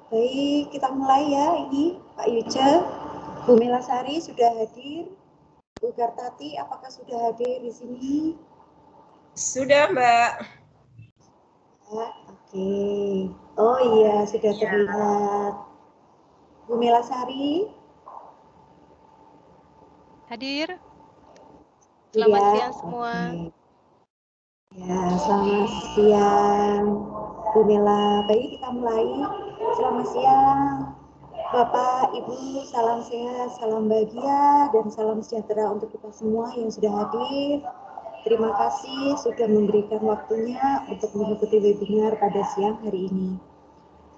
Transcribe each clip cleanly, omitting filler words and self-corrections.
Baik, kita mulai ya. Ini Pak Yuce, Bu Melasari sudah hadir. Bu Gartati, apakah sudah hadir di sini? Sudah, Mbak. Ya, oke. Oh iya, sudah terlihat. Bu Melasari. Hadir. Selamat ya, siang semua. Oke. Ya, selamat siang Bu Mela. Baik, kita mulai. Selamat siang Bapak, Ibu, salam sehat, salam bahagia, dan salam sejahtera untuk kita semua yang sudah hadir. Terima kasih sudah memberikan waktunya untuk mengikuti webinar pada siang hari ini.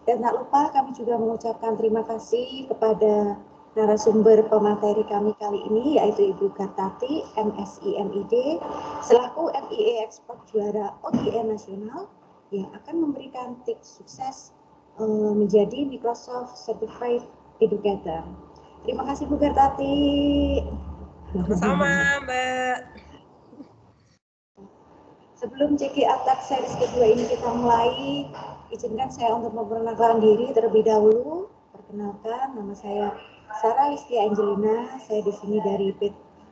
Dan tak lupa kami juga mengucapkan terima kasih kepada narasumber pemateri kami kali ini, yaitu Ibu Gartati, MSI MID, selaku MIA Expert juara OGN Nasional, yang akan memberikan tips sukses menjadi Microsoft Certified Educator. Terima kasih Bu Gartati. Sama, Mbak. Sebelum CG Attack series kedua ini kita mulai, izinkan saya untuk memperkenalkan diri terlebih dahulu. Perkenalkan, nama saya Sarah Listia Angelina. Saya di sini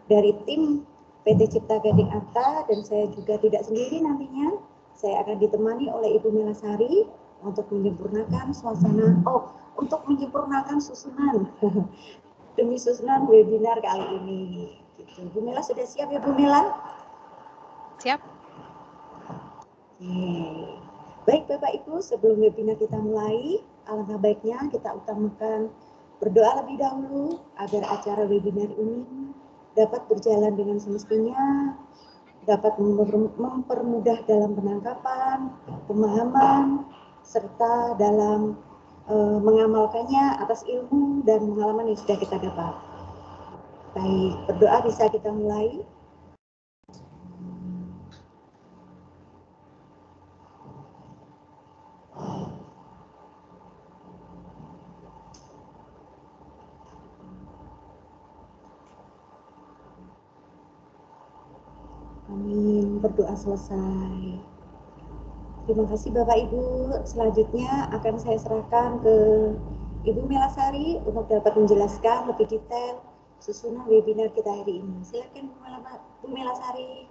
dari tim PT Cipta Gading Arta, dan saya juga tidak sendiri nantinya. Saya akan ditemani oleh Ibu Melasari untuk menyempurnakan susunan demi susunan webinar kali ini. Gitu. Bu Mela sudah siap ya Bu Mela? Siap. Baik Bapak Ibu, sebelum webinar kita mulai, alangkah baiknya kita utamakan berdoa lebih dahulu agar acara webinar ini dapat berjalan dengan semestinya, dapat mempermudah dalam penangkapan, pemahaman, serta dalam mengamalkannya atas ilmu dan pengalaman yang sudah kita dapat. Baik, berdoa bisa kita mulai. Amin, berdoa selesai. Terima kasih Bapak Ibu. Selanjutnya akan saya serahkan ke Ibu Melasari untuk dapat menjelaskan lebih detail susunan webinar kita hari ini. Silakan Bu Melasari.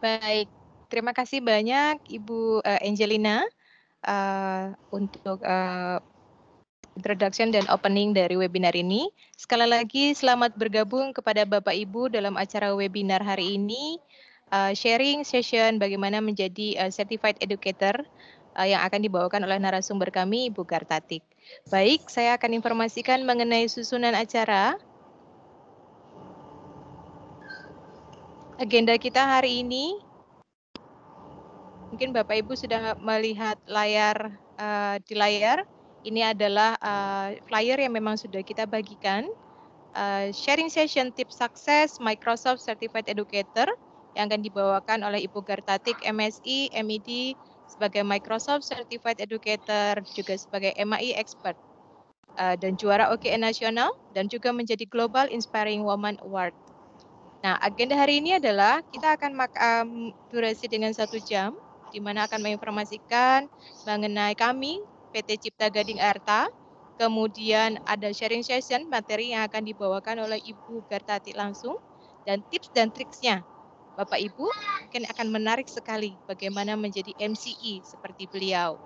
Baik. Terima kasih banyak Ibu Angelina untuk introduction dan opening dari webinar ini. Sekali lagi selamat bergabung kepada Bapak Ibu dalam acara webinar hari ini. Sharing session bagaimana menjadi Certified Educator yang akan dibawakan oleh narasumber kami, Ibu Gartati. Baik, saya akan informasikan mengenai susunan acara. Agenda kita hari ini, mungkin Bapak Ibu sudah melihat di layar. Ini adalah flyer yang memang sudah kita bagikan. Sharing session tips sukses Microsoft Certified Educator yang akan dibawakan oleh Ibu Gartati, MSI, MID sebagai Microsoft Certified Educator, juga sebagai MAI Expert dan juara OGN Nasional, dan juga menjadi Global Inspiring Woman Award. Nah, agenda hari ini adalah kita akan durasi dengan 1 jam, di mana akan menginformasikan mengenai kami, PT Cipta Gading Arta. Kemudian ada sharing session materi yang akan dibawakan oleh Ibu Gartati langsung, dan tips dan triksnya. Bapak Ibu mungkin akan menarik sekali bagaimana menjadi MCE seperti beliau.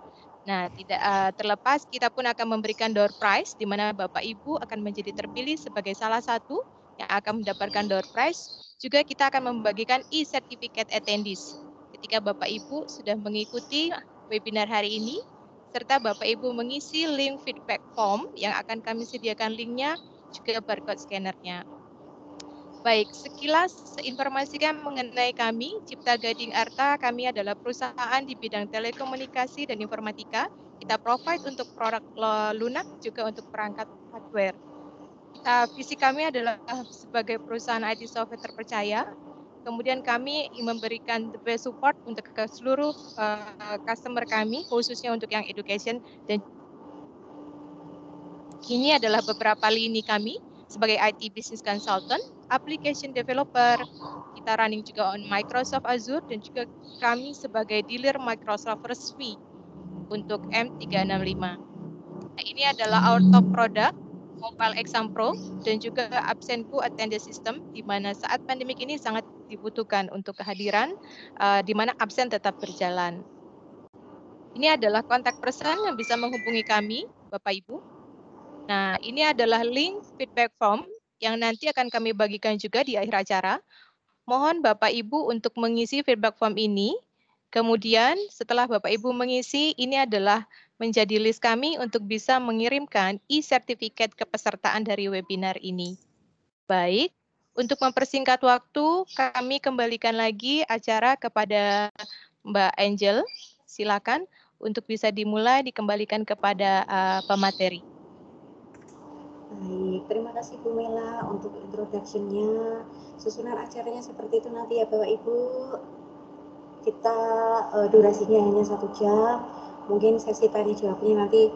Nah, tidak terlepas kita pun akan memberikan door prize, di mana Bapak Ibu akan menjadi terpilih sebagai salah satu yang akan mendapatkan door prize. Juga kita akan membagikan e-certificate attendees. Ketika Bapak Ibu sudah mengikuti webinar hari ini, serta Bapak Ibu mengisi link feedback form yang akan kami sediakan linknya, juga barcode scannernya. Baik, sekilas informasikan mengenai kami, Cipta Gading Arta. Kami adalah perusahaan di bidang telekomunikasi dan informatika. Kita provide untuk produk lunak, juga untuk perangkat hardware. Visi kami adalah sebagai perusahaan IT software terpercaya. Kemudian kami memberikan the best support untuk ke seluruh customer kami, khususnya untuk yang education. Dan ini adalah beberapa lini kami sebagai IT Business Consultant, Application Developer, kita running juga on Microsoft Azure, dan juga kami sebagai dealer Microsoft resmi untuk M365. Nah, ini adalah our top product, Mobile Exam Pro, dan juga Absenku Attendance System, di mana saat pandemik ini sangat dibutuhkan untuk kehadiran, di mana absen tetap berjalan. Ini adalah kontak person yang bisa menghubungi kami, Bapak Ibu. Nah, ini adalah link feedback form yang nanti akan kami bagikan juga di akhir acara. Mohon Bapak Ibu untuk mengisi feedback form ini. Kemudian setelah Bapak Ibu mengisi, ini adalah menjadi list kami untuk bisa mengirimkan e-sertifikat kepesertaan dari webinar ini. Baik, untuk mempersingkat waktu, kami kembalikan lagi acara kepada Mbak Angel. Silakan untuk bisa dimulai dikembalikan kepada pemateri. Baik, terima kasih Bu Mela untuk introduction-nya. Susunan acaranya seperti itu nanti ya Bapak Ibu. Kita durasinya hanya 1 jam. Mungkin sesi tanya jawabnya nanti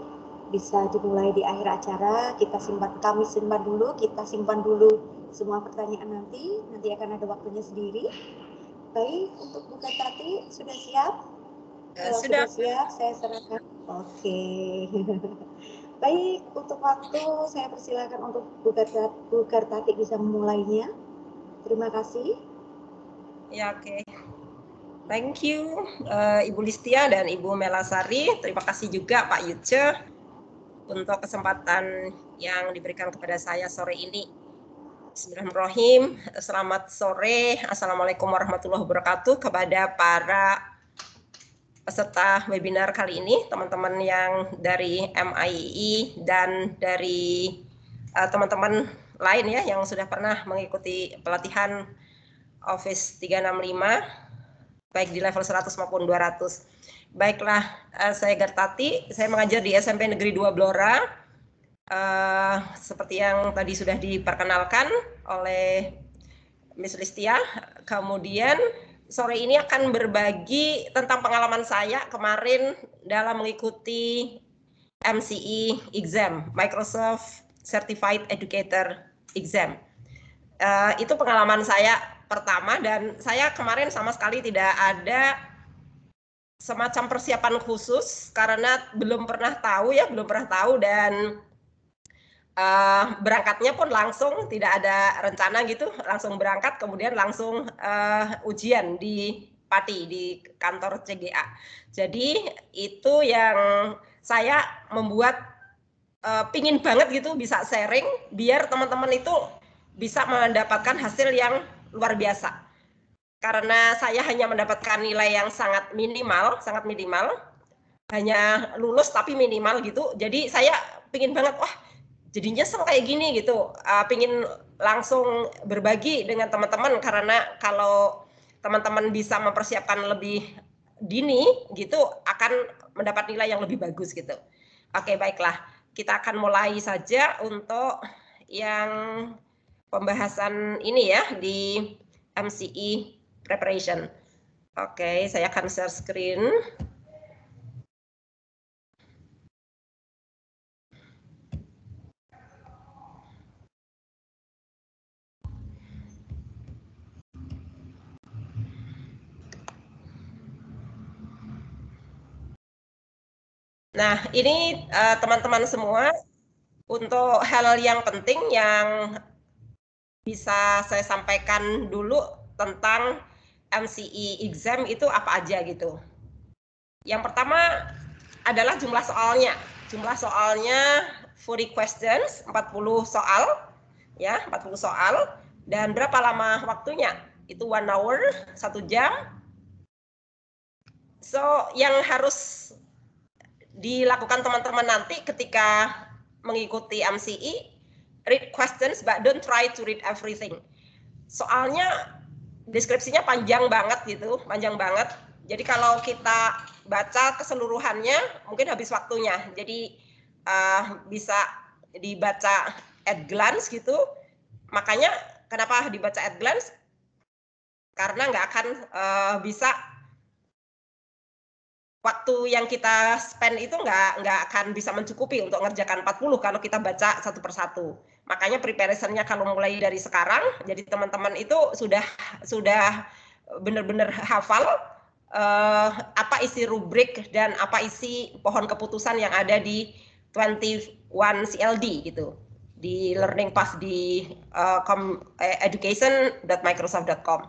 bisa dimulai di akhir acara. Kami simpan dulu semua pertanyaan nanti akan ada waktunya sendiri. Baik, untuk Bu Kartati sudah siap? Kalau sudah siap, saya serahkan. Oke. Baik, untuk waktu saya persilakan untuk Bu Kartati bisa memulainya. Terima kasih. Ya, oke. Thank you, Ibu Listia dan Ibu Melasari. Terima kasih juga Pak Yuce untuk kesempatan yang diberikan kepada saya sore ini. Bismillahirrahmanirrahim. Selamat sore. Assalamualaikum warahmatullahi wabarakatuh kepada para peserta webinar kali ini, teman-teman yang dari MII dan dari teman-teman lain ya yang sudah pernah mengikuti pelatihan Office 365 baik di level 100 maupun 200. Baiklah, saya Gartati, saya mengajar di SMP Negeri 2 Blora. Seperti yang tadi sudah diperkenalkan oleh Miss Listia. Kemudian sore ini akan berbagi tentang pengalaman saya kemarin dalam mengikuti MCE exam, Microsoft Certified Educator Exam. Itu pengalaman saya pertama dan saya kemarin sama sekali tidak ada semacam persiapan khusus karena belum pernah tahu dan berangkatnya pun langsung tidak ada rencana gitu, langsung berangkat kemudian langsung ujian di Pati di kantor CGA. Jadi itu yang saya membuat pingin banget gitu bisa sharing biar teman-teman itu bisa mendapatkan hasil yang luar biasa. Karena saya hanya mendapatkan nilai yang sangat minimal, hanya lulus tapi minimal gitu. Jadi saya pingin banget, wah jadi nyesel kayak gini gitu. Pingin langsung berbagi dengan teman-teman karena kalau teman-teman bisa mempersiapkan lebih dini gitu akan mendapat nilai yang lebih bagus gitu. Oke, baiklah. Kita akan mulai saja untuk yang pembahasan ini ya di MCE preparation. Oke, saya akan share screen. Nah, ini teman-teman semua untuk hal yang penting yang bisa saya sampaikan dulu tentang MCE exam itu apa aja gitu. Yang pertama adalah jumlah soalnya. Jumlah soalnya 40 questions, 40 soal ya, 40 soal dan berapa lama waktunya? Itu 1 hour, 1 jam. So, yang harus dilakukan teman-teman nanti ketika mengikuti MCE, read questions but don't try to read everything. Soalnya deskripsinya panjang banget gitu, panjang banget. Jadi kalau kita baca keseluruhannya mungkin habis waktunya. Jadi bisa dibaca at glance gitu. Makanya kenapa dibaca at glance? Karena nggak akan bisa waktu yang kita spend itu nggak akan bisa mencukupi untuk ngerjakan 40 kalau kita baca satu persatu. Makanya preparation-nya kalau mulai dari sekarang, jadi teman-teman itu sudah benar-benar hafal apa isi rubrik dan apa isi pohon keputusan yang ada di 21 CLD gitu di learning path di education.microsoft.com.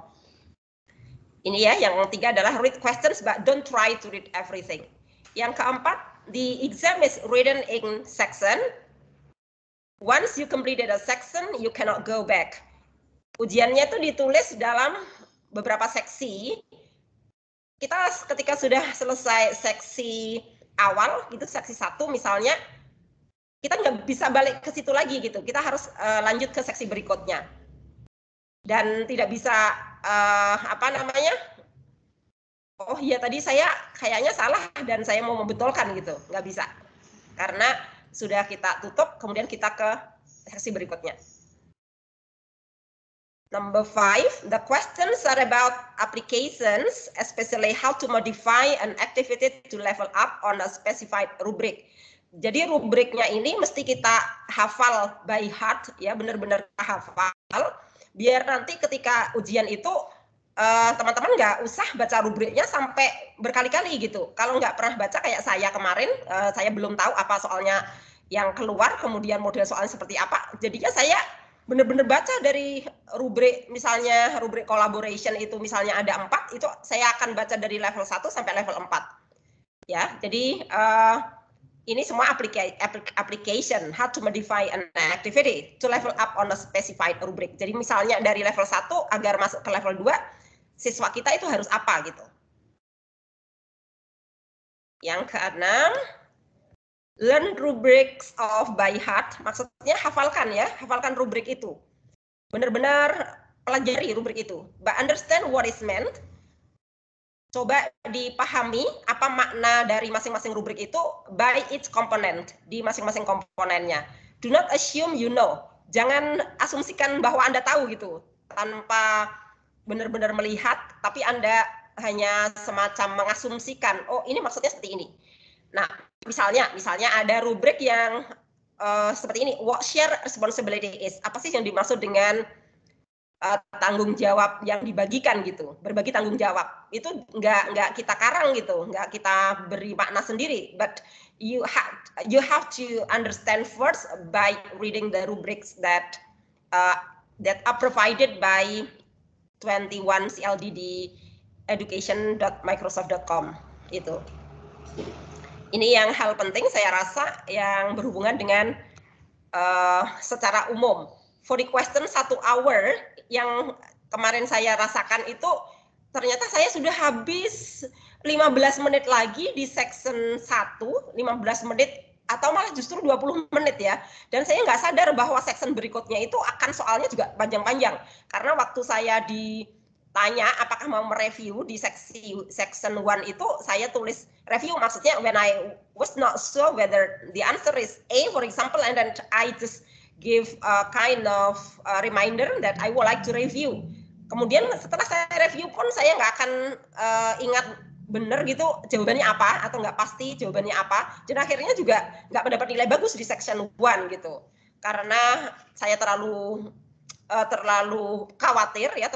Ini ya, yang ketiga adalah read questions but don't try to read everything. Yang keempat, the exam is written in section. Once you completed a section, you cannot go back. Ujiannya itu ditulis dalam beberapa seksi. Kita ketika sudah selesai seksi awal, itu seksi 1 misalnya, kita nggak bisa balik ke situ lagi gitu. Kita harus lanjut ke seksi berikutnya. Dan tidak bisa oh iya tadi saya kayaknya salah dan saya mau membetulkan gitu, nggak bisa. Karena sudah kita tutup, kemudian kita ke seksi berikutnya. Number 5, the questions are about applications, especially how to modify an activity to level up on a specified rubric. Jadi rubriknya ini mesti kita hafal by heart, ya benar-benar hafal, biar nanti ketika ujian itu teman-teman nggak usah baca rubriknya sampai berkali-kali gitu. Kalau nggak pernah baca kayak saya kemarin, saya belum tahu apa soalnya yang keluar, kemudian model soalnya seperti apa, jadinya saya benar-benar baca dari rubrik, misalnya rubrik collaboration itu misalnya ada 4, itu saya akan baca dari level 1 sampai level 4. Ya, jadi ini semua application, how to modify an activity to level up on a specified rubric. Jadi misalnya dari level 1 agar masuk ke level 2, siswa kita itu harus apa gitu. Yang keenam, learn rubrics of by heart, maksudnya hafalkan ya, hafalkan rubrik itu. Benar-benar pelajari rubrik itu. But understand what is meant. Coba dipahami apa makna dari masing-masing rubrik itu by its component, di masing-masing komponennya. Do not assume you know. Jangan asumsikan bahwa Anda tahu gitu, tanpa benar-benar melihat, tapi Anda hanya semacam mengasumsikan, oh ini maksudnya seperti ini. Nah, misalnya ada rubrik yang seperti ini, what share responsibility is. Apa sih yang dimaksud dengan tanggung jawab yang dibagikan gitu, berbagi tanggung jawab. Itu nggak kita karang gitu, nggak kita beri makna sendiri. But you have to understand first by reading the rubrics that are provided by 21 CLD di education.microsoft.com itu. Ini yang hal penting saya rasa yang berhubungan dengan secara umum. For the question 1 hour yang kemarin saya rasakan itu ternyata saya sudah habis 15 menit lagi di section 1, 15 menit atau malah justru 20 menit ya. Dan saya nggak sadar bahwa section berikutnya itu akan soalnya juga panjang-panjang. Karena waktu saya ditanya apakah mau mereview di section 1 itu, saya tulis review, maksudnya when I was not sure whether the answer is A for example, and then I just give a kind of reminder that I would like to review. Kemudian setelah saya review pun saya nggak akan ingat benar gitu jawabannya apa, atau nggak pasti jawabannya apa, dan akhirnya juga nggak mendapat nilai bagus di section 1 gitu, karena saya terlalu khawatir ya,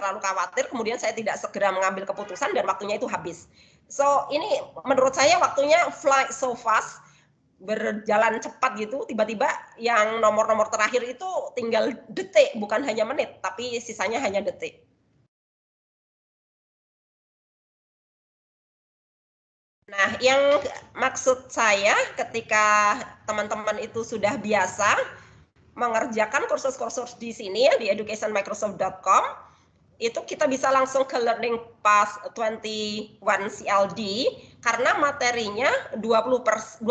kemudian saya tidak segera mengambil keputusan dan waktunya itu habis. So ini menurut saya waktunya fly so fast, berjalan cepat gitu, tiba-tiba yang nomor-nomor terakhir itu tinggal detik, bukan hanya menit, tapi sisanya hanya detik. Nah, yang maksud saya ketika teman-teman itu sudah biasa mengerjakan kursus-kursus di sini ya, di educationmicrosoft.com, itu kita bisa langsung ke learning path 21 CLD karena materinya 25%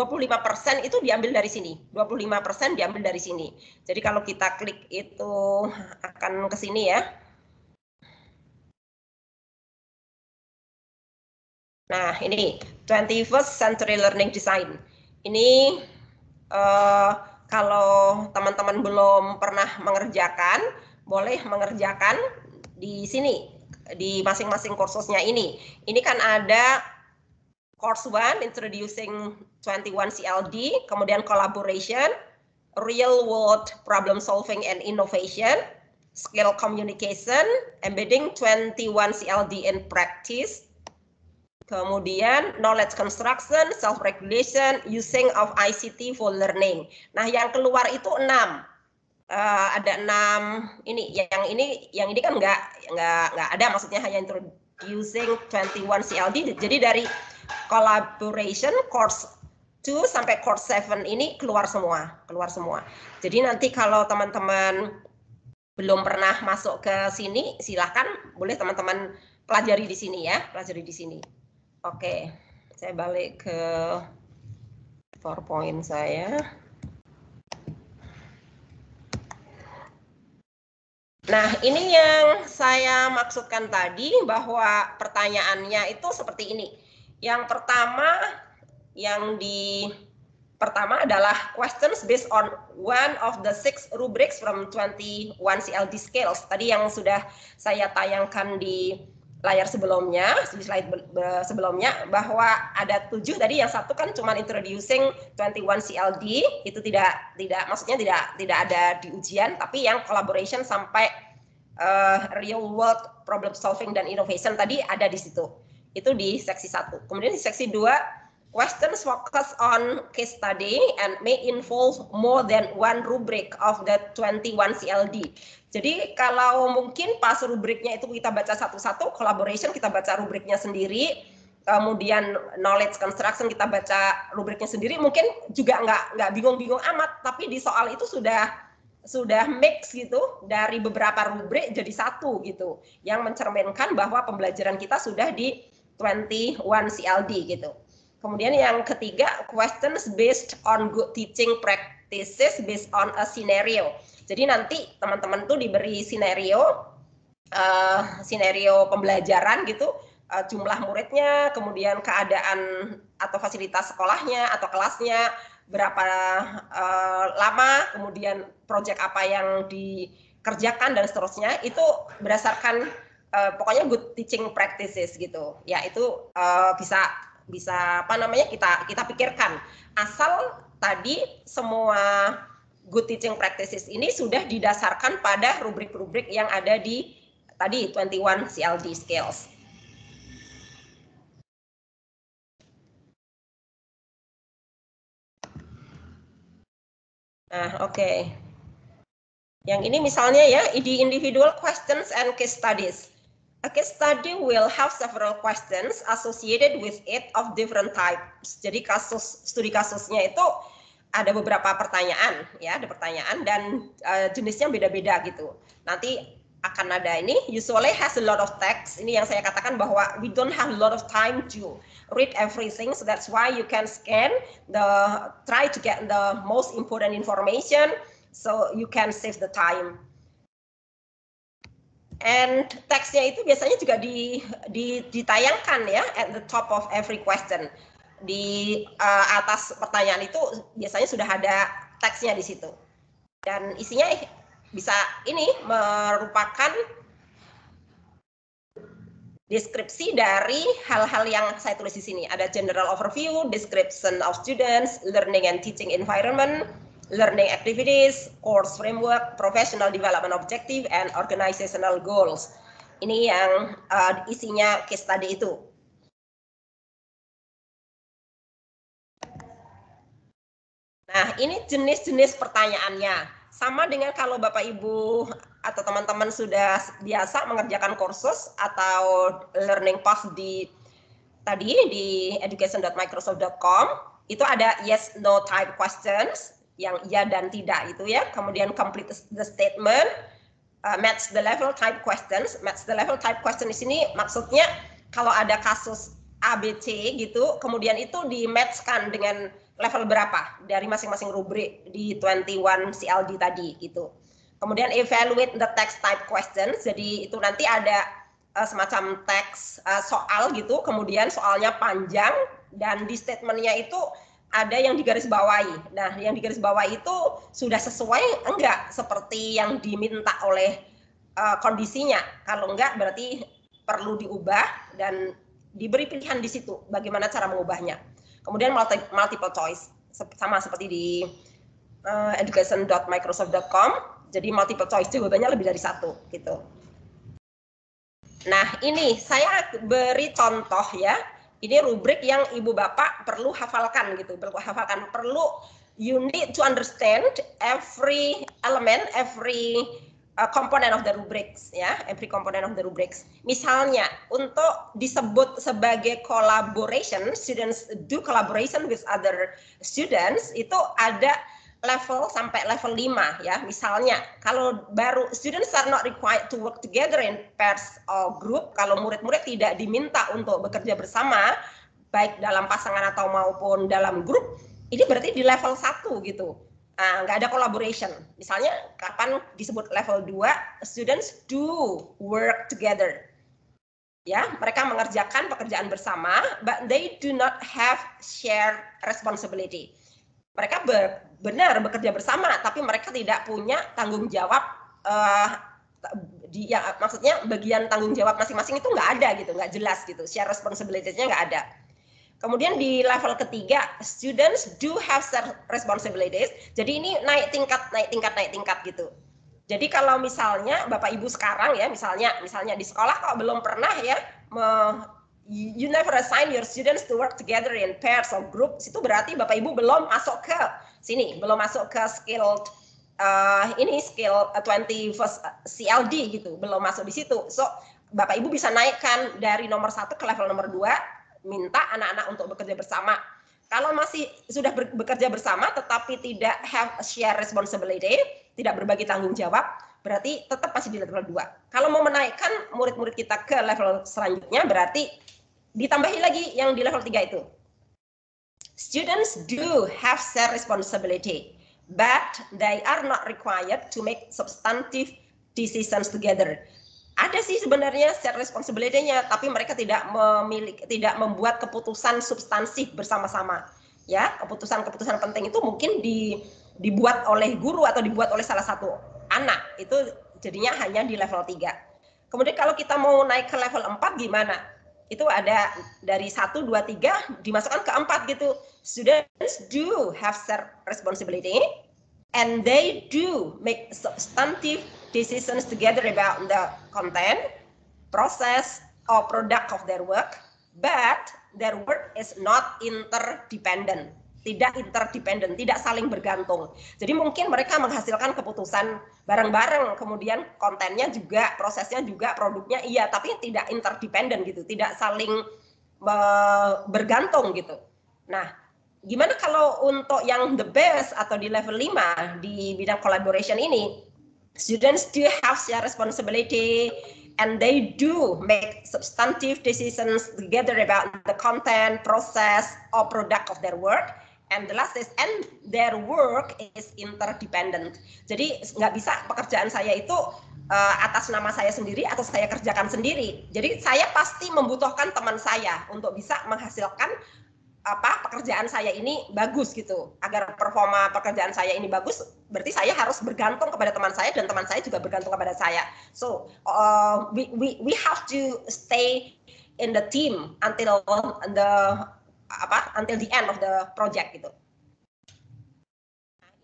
itu diambil dari sini. 25% diambil dari sini. Jadi kalau kita klik itu akan ke sini ya. Nah, ini 21st Century Learning Design. Ini kalau teman-teman belum pernah mengerjakan, boleh mengerjakan di sini, di masing-masing kursusnya ini. Ini kan ada course 1, Introducing 21 CLD, kemudian Collaboration, Real World Problem Solving and Innovation, Skill Communication, Embedding 21 CLD in Practice, Kemudian knowledge construction, self-regulation, using of ICT for learning. Nah, yang keluar itu 6. Ada 6 ini. Yang ini kan nggak ada, maksudnya hanya introducing 21 CLD. Jadi dari collaboration course 2 sampai course 7 ini keluar semua. Jadi nanti kalau teman-teman belum pernah masuk ke sini, silahkan boleh teman-teman pelajari di sini ya, Oke, saya balik ke PowerPoint saya. Nah, ini yang saya maksudkan tadi, bahwa pertanyaannya itu seperti ini. Yang pertama adalah questions based on one of the 6 rubrics from 21 CLD scales. Tadi yang sudah saya tayangkan di layar sebelumnya, di slide sebelumnya, bahwa ada 7 tadi, yang satu kan cuma introducing 21 CLD, itu maksudnya tidak ada di ujian, tapi yang collaboration sampai real world problem solving dan innovation tadi ada di situ. Itu di seksi 1. Kemudian di seksi 2, questions focus on case study and may involve more than one rubric of the 21 CLD. Jadi kalau mungkin pas rubriknya itu kita baca satu-satu, collaboration kita baca rubriknya sendiri, kemudian knowledge construction kita baca rubriknya sendiri, mungkin juga nggak bingung-bingung amat, tapi di soal itu sudah mix gitu, dari beberapa rubrik jadi satu gitu, yang mencerminkan bahwa pembelajaran kita sudah di 21 CLD gitu. Kemudian yang ketiga, questions based on good teaching practices based on a scenario. Jadi nanti teman-teman tuh diberi scenario pembelajaran gitu, jumlah muridnya, kemudian keadaan atau fasilitas sekolahnya atau kelasnya, berapa lama, kemudian proyek apa yang dikerjakan dan seterusnya, itu berdasarkan pokoknya good teaching practices gitu. Ya, itu bisa apa namanya, kita pikirkan, asal tadi semua good teaching practices ini sudah didasarkan pada rubrik-rubrik yang ada di tadi 21 CLD scales. Nah, oke. Yang ini misalnya ya, the individual questions and case studies. A case study will have several questions associated with it of different types. Jadi studi kasusnya itu ada beberapa pertanyaan, ya, ada pertanyaan dan jenisnya beda-beda gitu. Nanti akan ada ini, usually has a lot of text. Ini yang saya katakan bahwa we don't have a lot of time to read everything, so that's why you can scan try to get the most important information, so you can save the time. And teksnya itu biasanya juga ditayangkan ya, at the top of every question. Di atas pertanyaan itu biasanya sudah ada teksnya di situ. Dan isinya bisa ini merupakan deskripsi dari hal-hal yang saya tulis di sini. Ada general overview, description of students, learning and teaching environment, learning activities, course framework, professional development objective, and organizational goals. Ini yang isinya case study itu. Nah, ini jenis-jenis pertanyaannya. Sama dengan kalau Bapak Ibu atau teman-teman sudah biasa mengerjakan kursus atau learning path di education.microsoft.com, itu ada yes no type questions, yang iya dan tidak itu ya. Kemudian complete the statement, match the level type questions. Match the level type question di sini maksudnya kalau ada kasus ABC gitu, kemudian itu di-matchkan dengan level berapa dari masing-masing rubrik di 21 CLD tadi gitu. Kemudian evaluate the text type questions. Jadi itu nanti ada semacam teks soal gitu, kemudian soalnya panjang dan di statementnya itu ada yang digarisbawahi. Nah, yang digarisbawahi itu sudah sesuai enggak seperti yang diminta oleh kondisinya. Kalau enggak berarti perlu diubah dan diberi pilihan di situ bagaimana cara mengubahnya. Kemudian multiple choice, sama seperti di education.microsoft.com. Jadi multiple choice jawabannya lebih dari satu gitu. Nah, ini saya beri contoh ya. Ini rubrik yang ibu bapak perlu hafalkan gitu, perlu you need to understand every element, every component of the rubrics, ya, every component of the rubrics. Misalnya untuk disebut sebagai collaboration, students do collaboration with other students, itu ada level sampai level 5 ya. Misalnya kalau baru students are not required to work together in pairs or group, kalau murid-murid tidak diminta untuk bekerja bersama baik dalam pasangan atau maupun dalam grup, ini berarti di level 1 gitu. Nggak ada collaboration. Misalnya kapan disebut level 2, students do work together. Ya, mereka mengerjakan pekerjaan bersama, but they do not have shared responsibility. Mereka benar bekerja bersama, tapi mereka tidak punya tanggung jawab. Maksudnya bagian tanggung jawab masing-masing itu nggak ada gitu, nggak jelas gitu. Share responsibility-nya nggak ada. Kemudian di level ketiga, students do have responsibilities. Jadi ini naik tingkat gitu. Jadi kalau misalnya Bapak Ibu sekarang ya, misalnya di sekolah kok belum pernah ya, you never assign your students to work together in pairs or groups, itu berarti Bapak Ibu belum masuk ke sini, belum masuk ke skill 21st CLD gitu, belum masuk di situ. So Bapak Ibu bisa naikkan dari nomor 1 ke level nomor 2. Minta anak-anak untuk bekerja bersama. Kalau masih sudah bekerja bersama tetapi tidak have a share responsibility, tidak berbagi tanggung jawab, berarti tetap masih di level 2. Kalau mau menaikkan murid-murid kita ke level selanjutnya, berarti ditambahi lagi yang di level 3 itu. Students do have share responsibility, but they are not required to make substantive decisions together. Ada sih sebenarnya share responsibility-nya, tapi mereka tidak membuat keputusan substansif bersama-sama. Ya, keputusan-keputusan penting itu mungkin dibuat oleh guru atau dibuat oleh salah satu anak. Itu jadinya hanya di level 3. Kemudian kalau kita mau naik ke level 4 gimana? Itu ada dari 1, 2, 3 dimasukkan ke 4 gitu. Students do have share responsibility and they do make substantive decisions together about the content, process, or product of their work, but their work is not interdependent. Tidak interdependent, tidak saling bergantung. Jadi mungkin mereka menghasilkan keputusan bareng-bareng, kemudian kontennya juga, prosesnya juga, produknya iya, tapi tidak interdependent gitu, tidak saling bergantung gitu. Nah, gimana kalau untuk yang the best atau di level 5 di bidang collaboration ini? Students do have share responsibility and they do make substantive decisions together about the content, process, or product of their work. And the last is, and their work is interdependent. Jadi nggak bisa pekerjaan saya itu atas nama saya sendiri atau saya kerjakan sendiri. Jadi saya pasti membutuhkan teman saya untuk bisa menghasilkan pekerjaan saya ini bagus gitu. Agar performa pekerjaan saya ini bagus, berarti saya harus bergantung kepada teman saya dan teman saya juga bergantung kepada saya. So we have to stay in the team until the end of the project gitu.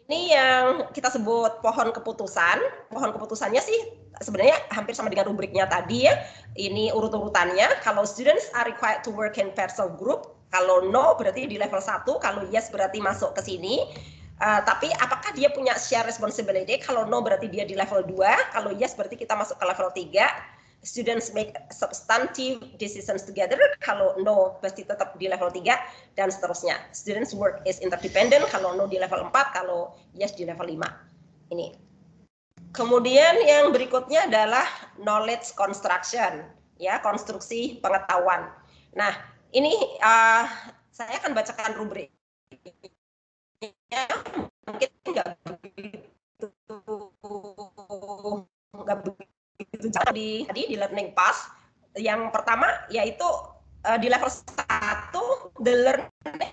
Ini yang kita sebut pohon keputusan. Pohon keputusannya sih sebenarnya hampir sama dengan rubriknya tadi ya. Ini urut-urutannya. Kalau students are required to work in pairs or group, kalau no berarti di level 1, kalau yes berarti masuk ke sini. Tapi apakah dia punya share responsibility? Kalau no berarti dia di level 2, kalau yes berarti kita masuk ke level 3. Students make substantive decisions together, kalau no pasti tetap di level 3, dan seterusnya. Students work is interdependent, kalau no di level 4, kalau yes di level 5. Ini. Kemudian yang berikutnya adalah knowledge construction, ya, konstruksi pengetahuan. Nah, ini saya akan bacakan rubrik. Mungkin nggak begitu tadi di learning path. Yang pertama yaitu di level 1, the learning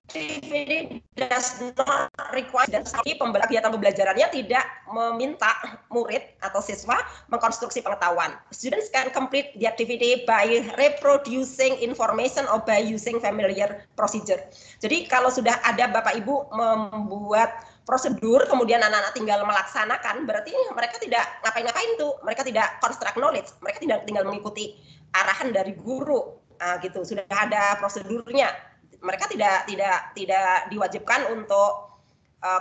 activity does not require, dan kegiatan pembelajarannya tidak meminta murid atau siswa mengkonstruksi pengetahuan. Students can complete the activity by reproducing information or by using familiar procedure. Jadi kalau sudah ada Bapak Ibu membuat prosedur, kemudian anak-anak tinggal melaksanakan, berarti mereka tidak ngapain-ngapain tuh, mereka tidak construct knowledge, mereka tidak tinggal mengikuti arahan dari guru. gitu, sudah ada prosedurnya. Mereka tidak diwajibkan untuk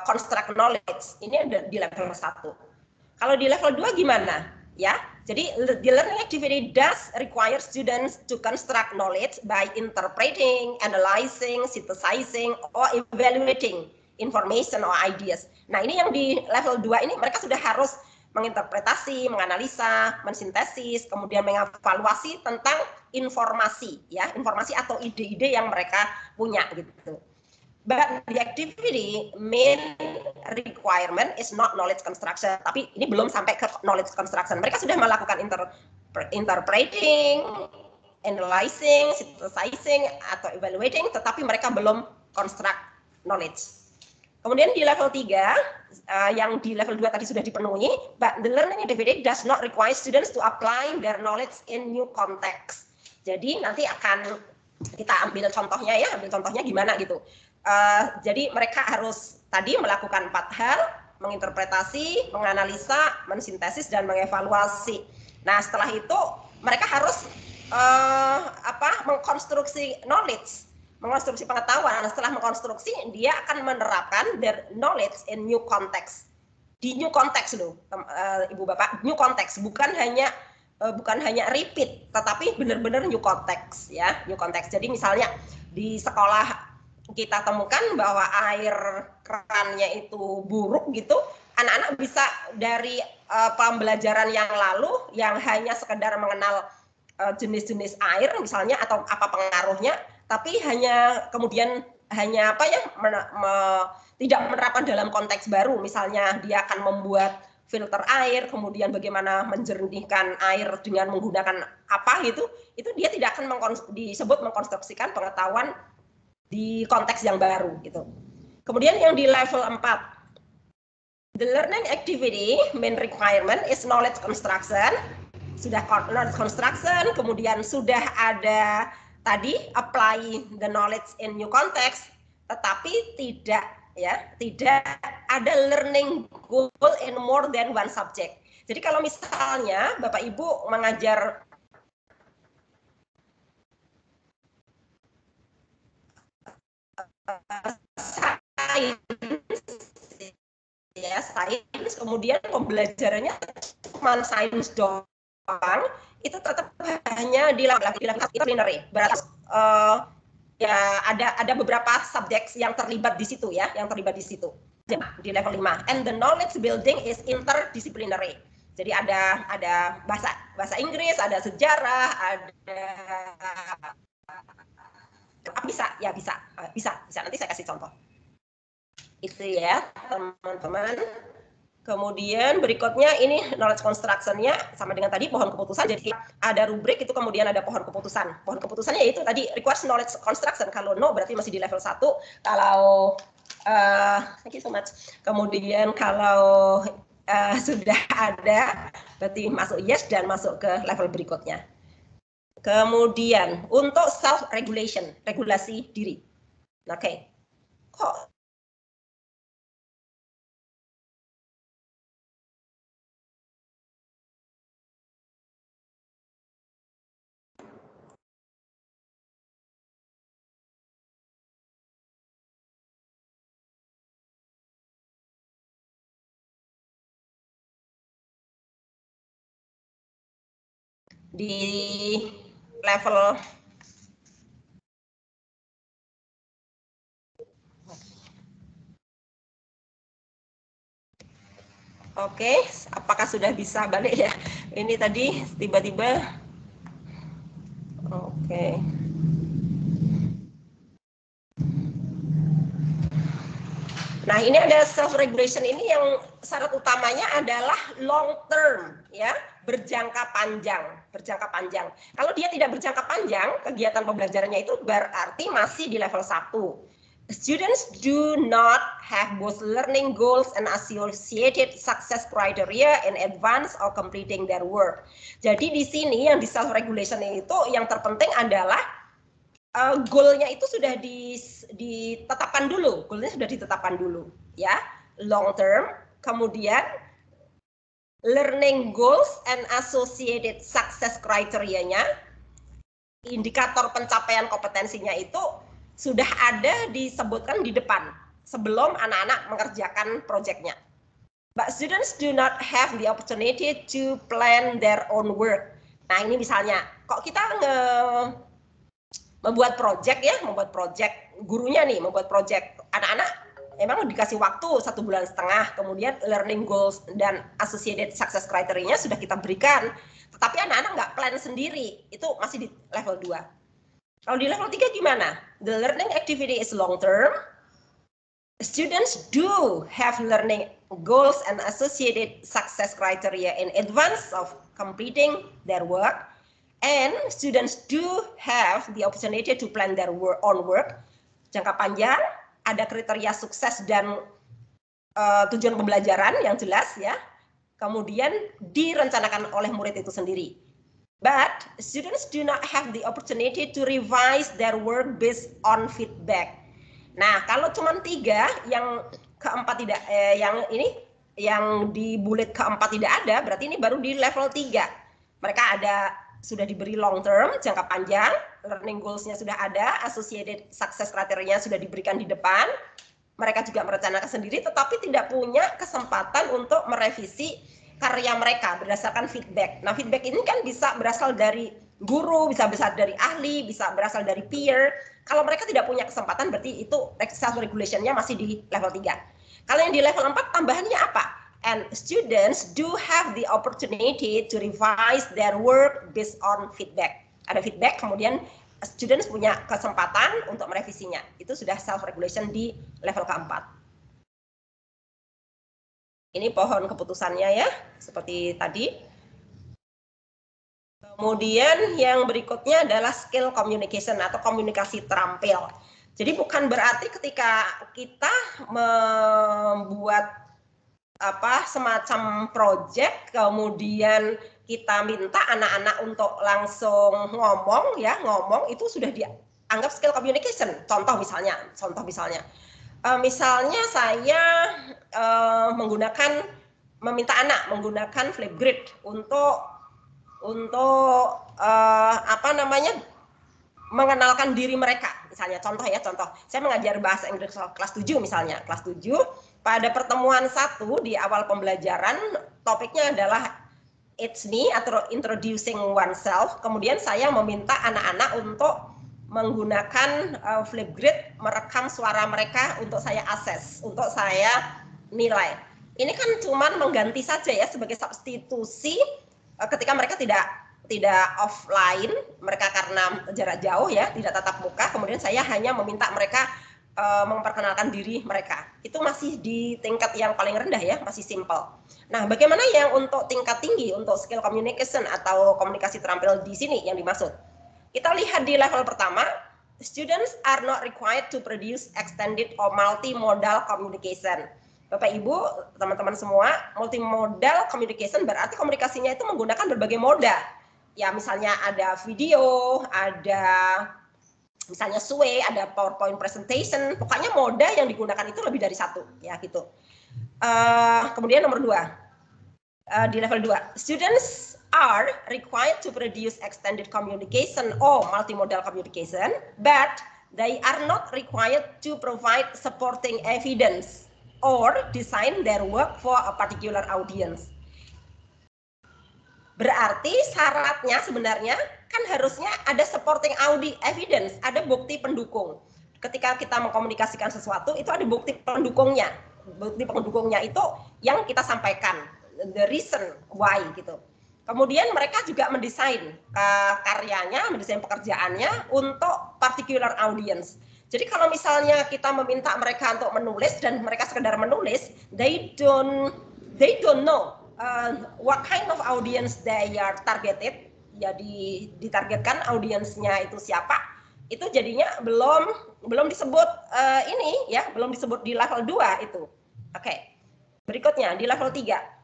construct knowledge. Ini ada di level 1. Kalau di level 2 gimana? Ya, jadi the learning activity does require students to construct knowledge by interpreting, analyzing, synthesizing, or evaluating information or ideas. Nah, ini yang di level 2 ini mereka sudah harus menginterpretasi, menganalisa, mensintesis, kemudian mengevaluasi tentang informasi, ya, informasi atau ide-ide yang mereka punya gitu. But the activity main requirement is not knowledge construction. Tapi ini belum sampai ke knowledge construction. Mereka sudah melakukan interpreting, analyzing, synthesizing, atau evaluating, tetapi mereka belum construct knowledge. Kemudian di level 3, yang di level 2 tadi sudah dipenuhi, but the learning activity does not require students to apply their knowledge in new context. Jadi nanti akan kita ambil contohnya ya, ambil contohnya gimana gitu. Jadi mereka harus tadi melakukan 4 hal, menginterpretasi, menganalisa, mensintesis, dan mengevaluasi. Nah, setelah itu mereka harus mengkonstruksi knowledge, mengkonstruksi pengetahuan. Nah, setelah mengkonstruksi, dia akan menerapkan their knowledge in new context. Di new context loh, Ibu Bapak, new context, bukan hanya repeat, tetapi benar-benar new context ya, new context. Jadi misalnya di sekolah kita temukan bahwa air kerannya itu buruk gitu, anak-anak bisa dari pembelajaran yang lalu yang hanya sekedar mengenal jenis-jenis air misalnya atau apa pengaruhnya, tapi kemudian hanya tidak menerapkan dalam konteks baru, misalnya dia akan membuat filter air, kemudian bagaimana menjernihkan air dengan menggunakan apa gitu, itu dia tidak akan disebut mengkonstruksikan pengetahuan di konteks yang baru gitu. Kemudian yang di level 4, the learning activity main requirement is knowledge construction. Sudah knowledge construction, kemudian sudah ada tadi apply the knowledge in new context, tetapi tidak ada learning goal in more than one subject. Jadi kalau misalnya Bapak Ibu mengajar sains, kemudian pembelajarannya cuma sains doang, itu tetap hanya dilakukan disciplinary. Berarti ada beberapa subjek yang terlibat di situ ya, di level 5. And the knowledge building is interdisciplinary. Jadi ada bahasa Inggris, ada sejarah, ada bisa. Nanti saya kasih contoh. Itu ya, teman-teman. Kemudian berikutnya ini knowledge construction-nya sama dengan tadi pohon keputusan. Jadi ada rubrik itu, kemudian ada pohon keputusan. Pohon keputusannya itu tadi requires knowledge construction. Kalau no berarti masih di level 1. Kalau thank you so much. Kemudian kalau sudah ada berarti masuk yes dan masuk ke level berikutnya. Kemudian untuk self regulation, regulasi diri. Oke. Kok di level Oke, apakah sudah bisa balik ya? Ini tadi tiba-tiba oke. Nah, ini ada self regulation, ini yang syarat utamanya adalah long term ya, berjangka panjang. Kalau dia tidak berjangka panjang, kegiatan pembelajarannya itu berarti masih di level 1. Students do not have both learning goals and associated success criteria in advance or completing their work. Jadi di sini yang di self regulation itu yang terpenting adalah goalnya itu sudah ditetapkan dulu, ya, long term, kemudian learning goals and associated success criteria-nya indikator pencapaian kompetensinya itu sudah ada disebutkan di depan sebelum anak-anak mengerjakan proyeknya. But students do not have the opportunity to plan their own work. Nah ini misalnya, kok kita membuat proyek ya, membuat proyek gurunya nih, membuat proyek anak-anak emang dikasih waktu 1,5 bulan, kemudian learning goals dan associated success criteria-nya sudah kita berikan, tetapi anak-anak nggak plan sendiri, itu masih di level 2. Kalau di level 3 gimana? The learning activity is long term. Students do have learning goals and associated success criteria in advance of completing their work, and students do have the opportunity to plan their own work. Jangka panjang, ada kriteria sukses dan tujuan pembelajaran yang jelas ya. Kemudian direncanakan oleh murid itu sendiri. But students do not have the opportunity to revise their work based on feedback. Nah, kalau cuma 3, yang keempat tidak, yang di bullet keempat tidak ada, berarti ini baru di level 3. Mereka sudah diberi long term, jangka panjang, learning goals-nya sudah ada, associated success criteria sudah diberikan di depan. Mereka juga merencanakan sendiri, tetapi tidak punya kesempatan untuk merevisi karya mereka berdasarkan feedback. Nah, feedback ini kan bisa berasal dari guru, bisa berasal dari ahli, bisa berasal dari peer. Kalau mereka tidak punya kesempatan, berarti itu self-regulation-nya masih di level 3. Kalau yang di level 4, tambahannya apa? And students do have the opportunity to revise their work based on feedback. Ada feedback, kemudian students punya kesempatan untuk merevisinya. Itu sudah self-regulation di level keempat. Ini pohon keputusannya ya, seperti tadi. Kemudian yang berikutnya adalah skill communication atau komunikasi terampil. Jadi bukan berarti ketika kita membuat semacam project, kemudian kita minta anak-anak untuk langsung ngomong itu sudah dianggap skill communication. Contoh misalnya, misalnya saya meminta anak menggunakan Flipgrid untuk mengenalkan diri mereka. Misalnya contoh saya mengajar bahasa Inggris kelas 7 misalnya, kelas 7 pada pertemuan 1 di awal pembelajaran topiknya adalah it's me atau introducing oneself. Kemudian saya meminta anak-anak untuk menggunakan Flipgrid, merekam suara mereka untuk saya assess, untuk saya nilai. Ini kan cuman mengganti saja ya sebagai substitusi ketika mereka tidak offline, mereka karena jarak jauh ya, tidak tatap muka, kemudian saya hanya meminta mereka memperkenalkan diri mereka. Itu masih di tingkat yang paling rendah ya, masih simple. Nah, bagaimana yang untuk tingkat tinggi, untuk skill communication atau komunikasi terampil di sini yang dimaksud? Kita lihat di level pertama, students are not required to produce extended or multimodal communication. Bapak Ibu, teman-teman semua, multimodal communication berarti komunikasinya itu menggunakan berbagai moda. Ya, misalnya ada video, ada misalnya SWE, ada PowerPoint presentation, pokoknya moda yang digunakan itu lebih dari 1, ya gitu. Kemudian nomor 2, di level 2, students are required to produce extended communication or multimodal communication, but they are not required to provide supporting evidence or design their work for a particular audience. Berarti syaratnya sebenarnya kan harusnya ada supporting evidence, ada bukti pendukung. Ketika kita mengkomunikasikan sesuatu itu ada bukti pendukungnya. Bukti pendukungnya itu yang kita sampaikan, the reason why gitu. Kemudian mereka juga mendesain karyanya, mendesain pekerjaannya untuk particular audience. Jadi kalau misalnya kita meminta mereka untuk menulis dan mereka sekedar menulis, they don't know what kind of audience they are targeted. Jadi ditargetkan audiensnya itu siapa? Itu jadinya belum disebut belum disebut di level 2 itu. Oke. Berikutnya di level 3.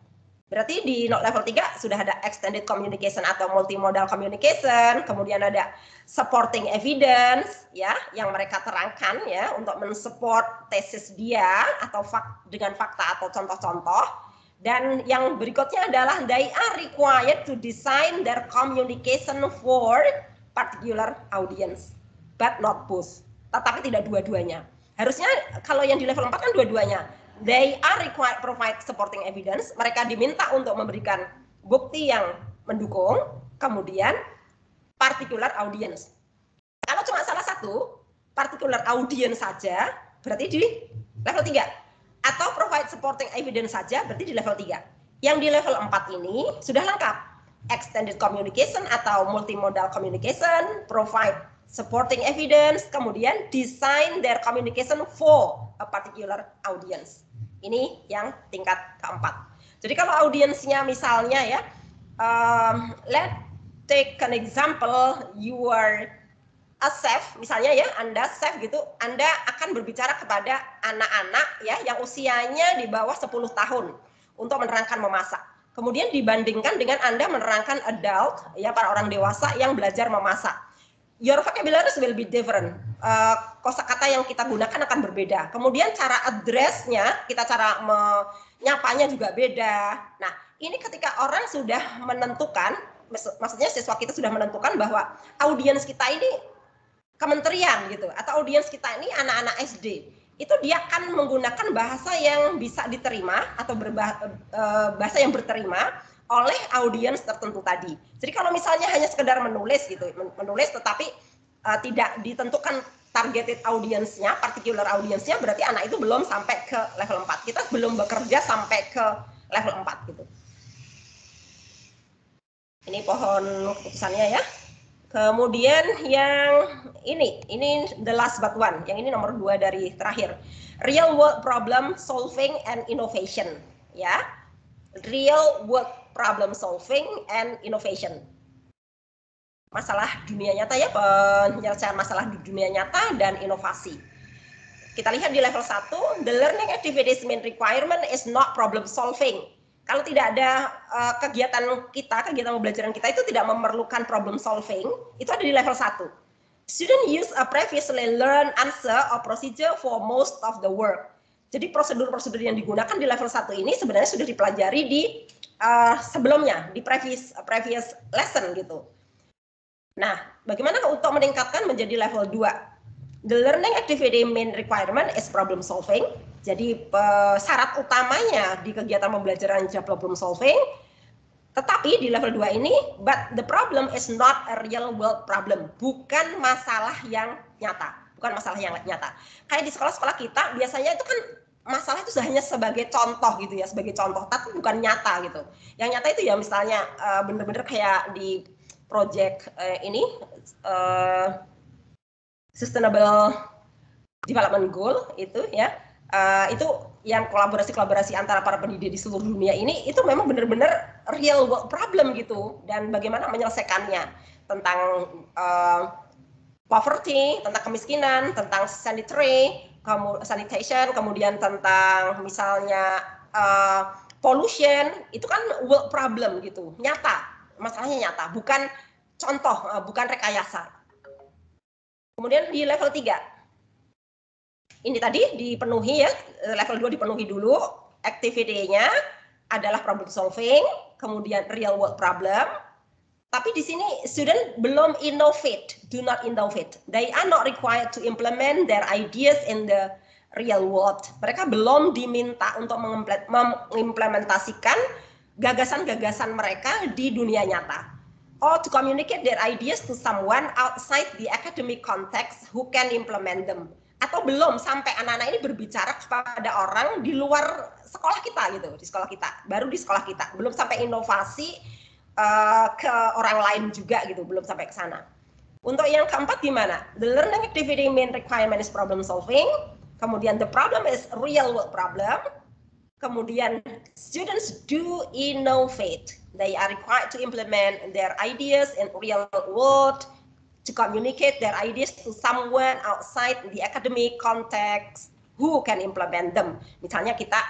Berarti di level 3 sudah ada extended communication atau multimodal communication, kemudian ada supporting evidence ya yang mereka terangkan ya untuk mensupport tesis dia atau dengan fakta atau contoh-contoh. Dan yang berikutnya adalah they are required to design their communication for particular audience, but not both. Tetapi tidak dua-duanya. Harusnya kalau yang di level 4 kan dua-duanya. They are required provide supporting evidence. Mereka diminta untuk memberikan bukti yang mendukung, kemudian particular audience. Kalau cuma salah satu, particular audience saja, berarti di level 3. Atau provide supporting evidence saja, berarti di level 3. Yang di level 4 ini sudah lengkap. Extended communication atau multimodal communication, provide supporting evidence, kemudian design their communication for a particular audience. Ini yang tingkat keempat. Jadi kalau audiensnya misalnya ya, let's take an example, you are a chef, misalnya ya, Anda chef gitu, Anda akan berbicara kepada anak-anak ya yang usianya di bawah 10 tahun untuk menerangkan memasak. Kemudian dibandingkan dengan Anda menerangkan adult, ya para orang dewasa yang belajar memasak. Your vocabulary will be different. Kosakata yang kita gunakan akan berbeda. Kemudian cara address-nya, kita cara menyapanya juga beda. Nah, ini ketika orang sudah menentukan, maksudnya siswa kita sudah menentukan bahwa audiens kita ini kementerian gitu, atau audiens kita ini anak-anak SD, itu dia akan menggunakan bahasa yang bisa diterima atau bahasa yang berterima oleh audiens tertentu tadi. Jadi kalau misalnya hanya sekedar menulis gitu, menulis tetapi tidak ditentukan targeted audiensnya, particular audiensnya, berarti anak itu belum sampai ke level 4. Kita belum bekerja sampai ke level 4 gitu. Ini pohon keputusannya ya. Kemudian yang ini the last but one, yang ini nomor 2 dari terakhir. Real world problem solving and innovation, ya. Real world problem solving and innovation. Masalah dunia nyata ya, penyelesaian masalah di dunia nyata dan inovasi. Kita lihat di level 1, the learning activities main requirement is not problem solving. Kalau tidak ada kegiatan pembelajaran kita itu tidak memerlukan problem solving, itu ada di level 1. Student use a previously learned answer or procedure for most of the work. Jadi prosedur-prosedur yang digunakan di level 1 ini sebenarnya sudah dipelajari di sebelumnya, di previous lesson gitu. Nah, bagaimana untuk meningkatkan menjadi level 2? The learning activity main requirement is problem solving. Jadi syarat utamanya di kegiatan pembelajaran adalah problem solving. Tetapi di level 2 ini, but the problem is not a real world problem. Bukan masalah yang nyata. Bukan masalah yang nyata. Kayak di sekolah-sekolah kita, biasanya itu kan masalah itu hanya sebagai contoh gitu ya, sebagai contoh, tapi bukan nyata gitu. Yang nyata itu ya misalnya bener-bener kayak di project ini, Sustainable Development Goal itu ya, itu yang kolaborasi antara para pendidik di seluruh dunia ini, itu memang benar-benar real world problem gitu, dan bagaimana menyelesaikannya, tentang poverty, tentang kemiskinan, tentang sanitation, kemudian tentang misalnya pollution, itu kan world problem gitu, nyata, masalahnya nyata, bukan contoh, bukan rekayasa. Kemudian di level 3, ini tadi dipenuhi ya, level 2 dipenuhi dulu, activity-nya adalah problem solving, kemudian real world problem. Tapi di sini student belum innovate, do not innovate. They are not required to implement their ideas in the real world. Mereka belum diminta untuk mengimplementasikan gagasan-gagasan mereka di dunia nyata. Or to communicate their ideas to someone outside the academic context who can implement them. Atau belum sampai anak-anak ini berbicara kepada orang di luar sekolah kita gitu, di sekolah kita, baru di sekolah kita, belum sampai inovasi ke orang lain juga gitu, belum sampai ke sana. Untuk yang keempat gimana? The learning activity main requirement is problem solving, kemudian the problem is real world problem, kemudian students do innovate, they are required to implement their ideas in real world, to communicate their ideas to someone outside the academic context who can implement them. Misalnya kita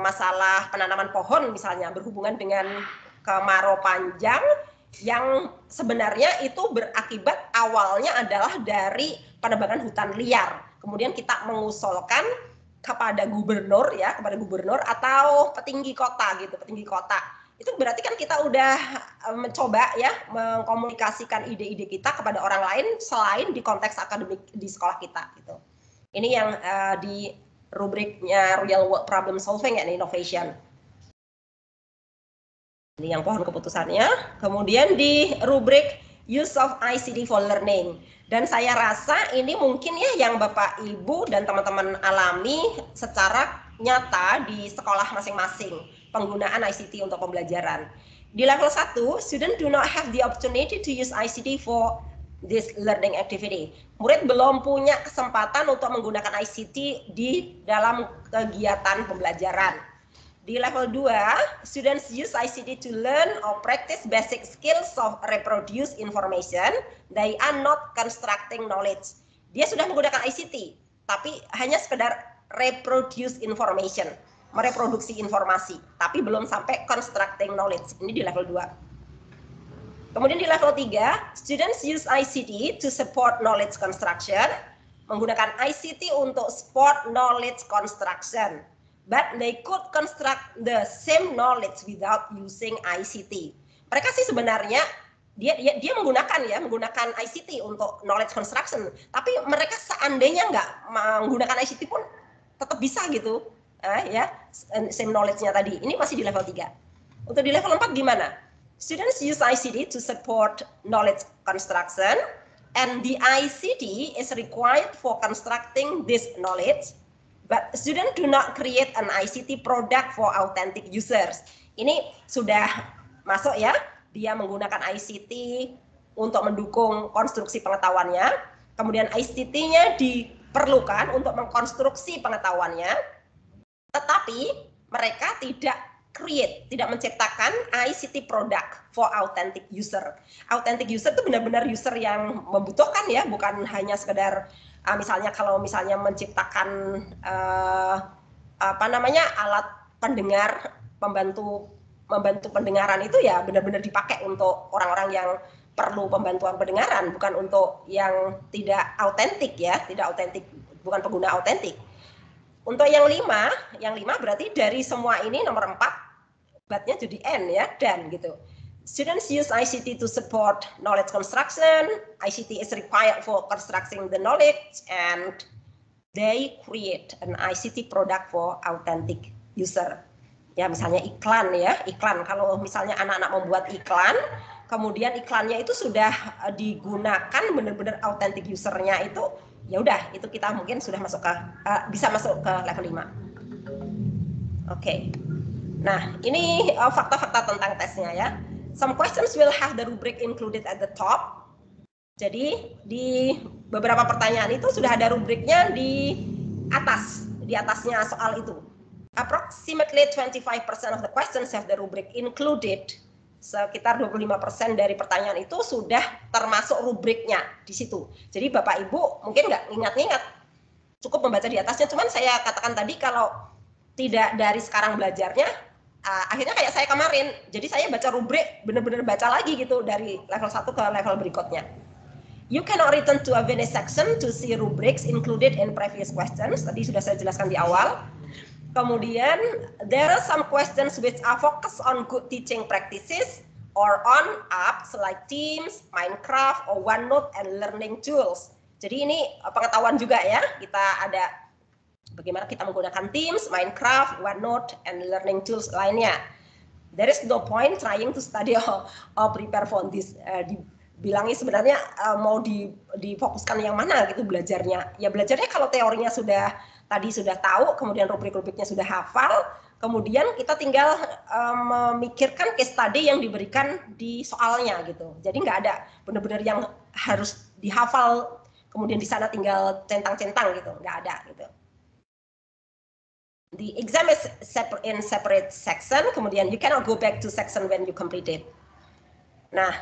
masalah penanaman pohon misalnya berhubungan dengan kemarau panjang yang sebenarnya itu berakibat awalnya adalah dari penebangan hutan liar. Kemudian kita mengusulkan kepada gubernur ya, kepada gubernur atau petinggi kota gitu, petinggi kota. itu berarti kan kita udah mencoba ya mengkomunikasikan ide-ide kita kepada orang lain selain di konteks akademik di sekolah kita gitu. Ini yang di rubriknya real world problem solving and innovation. Ini yang pohon keputusannya. Kemudian di rubrik use of ICT for learning. Dan saya rasa ini mungkin ya yang Bapak Ibu dan teman-teman alami secara nyata di sekolah masing-masing penggunaan ICT untuk pembelajaran. Di level 1, student do not have the opportunity to use ICT for this learning activity. Murid belum punya kesempatan untuk menggunakan ICT di dalam kegiatan pembelajaran. Di level 2, students use ICT to learn or practice basic skills of reproduce information. They are not constructing knowledge. Dia sudah menggunakan ICT, tapi hanya sekedar reproduce information, mereproduksi informasi, tapi belum sampai constructing knowledge. Ini di level 2. Kemudian di level 3, students use ICT to support knowledge construction, menggunakan ICT untuk support knowledge construction. But they could construct the same knowledge without using ICT. Mereka sih sebenarnya dia menggunakan ICT untuk knowledge construction, tapi mereka seandainya nggak menggunakan ICT pun tetap bisa gitu, ya same knowledge-nya tadi. Ini masih di level 3. Untuk di level 4 gimana? Students use ICT to support knowledge construction, and the ICT is required for constructing this knowledge. But students do not create an ICT product for authentic users. Ini sudah masuk ya, dia menggunakan ICT untuk mendukung konstruksi pengetahuannya, kemudian ICT-nya diperlukan untuk mengkonstruksi pengetahuannya, tetapi mereka tidak menciptakan ICT product for authentic user. Authentic user itu benar-benar user yang membutuhkan ya, bukan hanya sekedar misalnya kalau misalnya menciptakan alat pendengar membantu pendengaran itu ya benar-benar dipakai untuk orang-orang yang perlu pembantuan pendengaran, bukan untuk yang tidak autentik ya, bukan pengguna autentik. Untuk yang 5 berarti dari semua ini nomor 4 batnya jadi N ya, dan gitu. Students use ICT to support knowledge construction. ICT is required for constructing the knowledge, and they create an ICT product for authentic user. Ya, misalnya iklan ya, kalau misalnya anak-anak membuat iklan, kemudian iklannya itu sudah digunakan benar-benar authentic usernya itu, ya udah itu kita mungkin sudah masuk ke bisa masuk ke level 5. Oke. Nah, ini fakta-fakta tentang tesnya ya. Some questions will have the rubric included at the top. Jadi di beberapa pertanyaan itu sudah ada rubriknya di atasnya soal itu. Approximately 25% of the questions have the rubric included. Sekitar 25% dari pertanyaan itu sudah termasuk rubriknya di situ. Jadi Bapak Ibu mungkin nggak ingat-ingat, cukup membaca di atasnya. Cuman saya katakan tadi kalau tidak dari sekarang belajarnya, akhirnya kayak saya kemarin, jadi saya baca rubrik, benar-benar baca lagi gitu dari level 1 ke level berikutnya. You cannot return to a Venice section to see rubrics included in previous questions. Tadi sudah saya jelaskan di awal. Kemudian, there are some questions which are focused on good teaching practices or on apps like Teams, Minecraft, or OneNote and learning tools. Jadi ini pengetahuan juga ya, kita ada bagaimana kita menggunakan Teams, Minecraft, OneNote, and learning tools lainnya. There is no point trying to study or prepare for this. Dibilangnya sebenarnya mau difokuskan yang mana gitu belajarnya. Ya belajarnya kalau teorinya sudah tahu, kemudian rubrik-rubriknya sudah hafal, kemudian kita tinggal memikirkan case study yang diberikan di soalnya gitu. Jadi nggak ada benar-benar yang harus dihafal, kemudian di sana tinggal centang-centang gitu, nggak ada gitu. The exam is in separate section, kemudian you cannot go back to section when you complete it. Nah,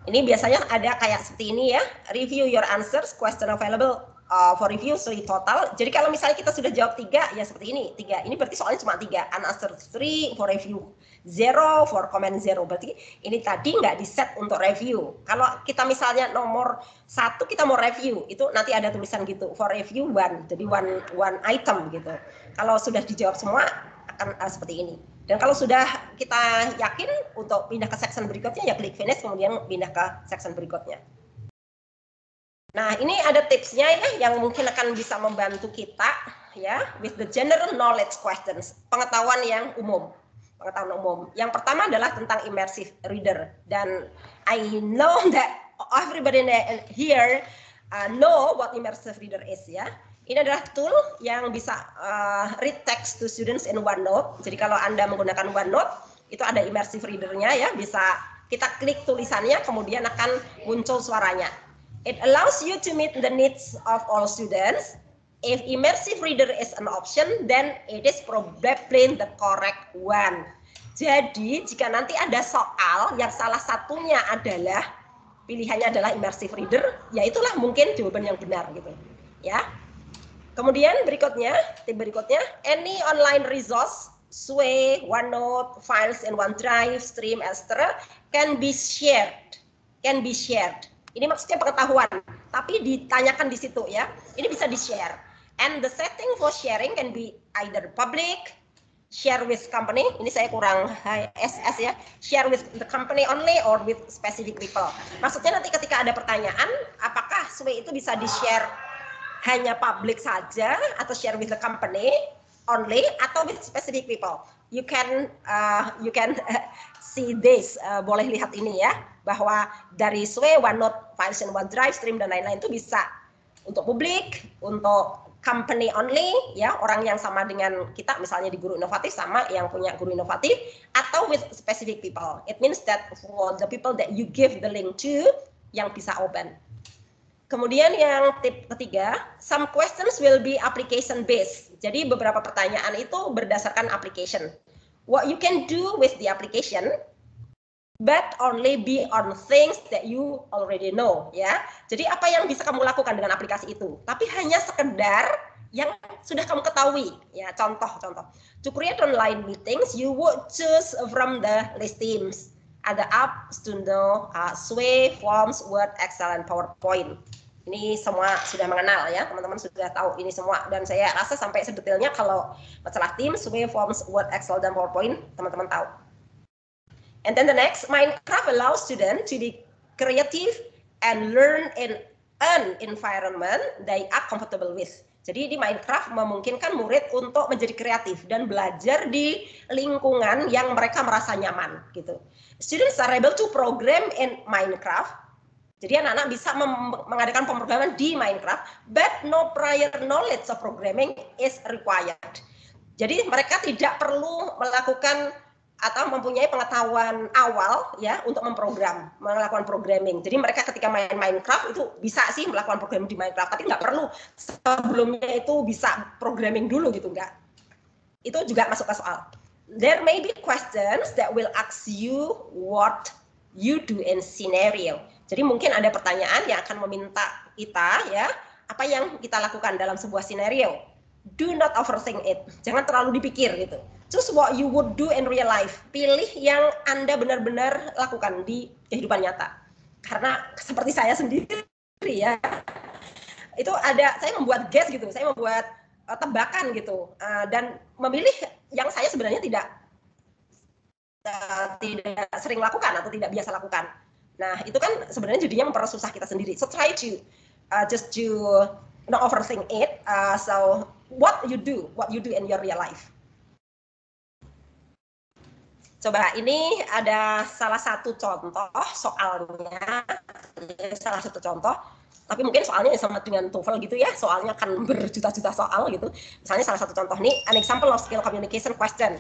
ini biasanya ada kayak seperti ini ya, review your answers, question available for review, so total. Jadi kalau misalnya kita sudah jawab 3, ya seperti ini, 3. Ini berarti soalnya cuma 3, unanswered 3, for review 0, for comment 0. Berarti ini tadi nggak di set untuk review. Kalau kita misalnya nomor 1 kita mau review, itu nanti ada tulisan gitu, for review 1, jadi one item gitu. Kalau sudah dijawab semua, akan seperti ini. Dan kalau sudah kita yakin untuk pindah ke section berikutnya, ya klik finish, kemudian pindah ke section berikutnya. Nah, ini ada tipsnya ya, yang mungkin akan bisa membantu kita ya, with the general knowledge questions, pengetahuan yang umum. Pengetahuan umum. Yang pertama adalah tentang immersive reader. Dan I know that everybody here know what immersive reader is ya. Ini adalah tool yang bisa read text to students in OneNote. Jadi kalau Anda menggunakan OneNote, itu ada immersive reader-nya ya, bisa kita klik tulisannya, kemudian akan muncul suaranya. It allows you to meet the needs of all students. If immersive reader is an option, then it is probably the correct one. Jadi jika nanti ada soal yang salah satunya adalah pilihannya adalah immersive reader, ya itulah mungkin jawaban yang benar gitu. Ya. Kemudian berikutnya, tip berikutnya, any online resource, Sway, OneNote, files in OneDrive, Stream, etc. can be shared. Ini maksudnya pengetahuan, tapi ditanyakan di situ ya. Ini bisa di-share. And the setting for sharing can be either public, share with company. Ini saya kurang SS ya. Share with the company only or with specific people. Maksudnya nanti ketika ada pertanyaan, apakah Sway itu bisa di-share hanya public saja atau share with the company only atau with specific people? You can see this, boleh lihat ini ya, bahwa dari Sway, OneNote, files in OneDrive, Stream dan lain-lain itu bisa untuk publik, untuk company only ya, orang yang sama dengan kita misalnya di Guru Inovatif sama yang punya Guru Inovatif, atau with specific people. It means that for the people that you give the link to yang bisa open. Kemudian yang tip ketiga, some questions will be application based. Jadi beberapa pertanyaan itu berdasarkan application. What you can do with the application, but only be on things that you already know ya. Jadi apa yang bisa kamu lakukan dengan aplikasi itu? Tapi hanya sekedar yang sudah kamu ketahui ya. Contoh. To create online meetings, you would choose from the list teams. Ada apps to know, Sway, Forms, Word, Excel, and PowerPoint. Ini semua sudah mengenal ya, teman-teman sudah tahu ini semua. Dan saya rasa sampai sedetailnya kalau masalah tim, Sway, Forms, Word, Excel, dan PowerPoint, teman-teman tahu. And then the next, Minecraft allows students to be creative and learn in an environment they are comfortable with. Jadi di Minecraft memungkinkan murid untuk menjadi kreatif dan belajar di lingkungan yang mereka merasa nyaman gitu. Students are able to program in Minecraft. Jadi anak-anak bisa mengadakan pemrograman di Minecraft, but no prior knowledge of programming is required. Jadi mereka tidak perlu melakukan atau mempunyai pengetahuan awal ya untuk melakukan programming. Jadi mereka ketika main Minecraft itu bisa sih melakukan programming di Minecraft, tapi nggak perlu sebelumnya itu bisa programming dulu gitu, enggak. Itu juga masuk ke soal. There may be questions that will ask you what you do in scenario. Jadi mungkin ada pertanyaan yang akan meminta kita ya, apa yang kita lakukan dalam sebuah scenario. Do not overthink it. Jangan terlalu dipikir gitu. Choose what you would do in real life. Pilih yang Anda benar-benar lakukan di kehidupan nyata. Karena seperti saya sendiri ya, itu ada, saya membuat guess gitu, saya membuat tebakan gitu, dan memilih yang saya sebenarnya tidak sering lakukan atau tidak biasa lakukan. Nah itu kan sebenarnya jadinya mempersusah kita sendiri. So try to just to not overthink it. So what you do in your real life. Coba ini ada salah satu contoh soalnya, salah satu contoh. Tapi mungkin soalnya sama dengan TOEFL gitu ya, soalnya akan berjuta-juta soal gitu. Misalnya salah satu contoh nih, an example of skill communication question.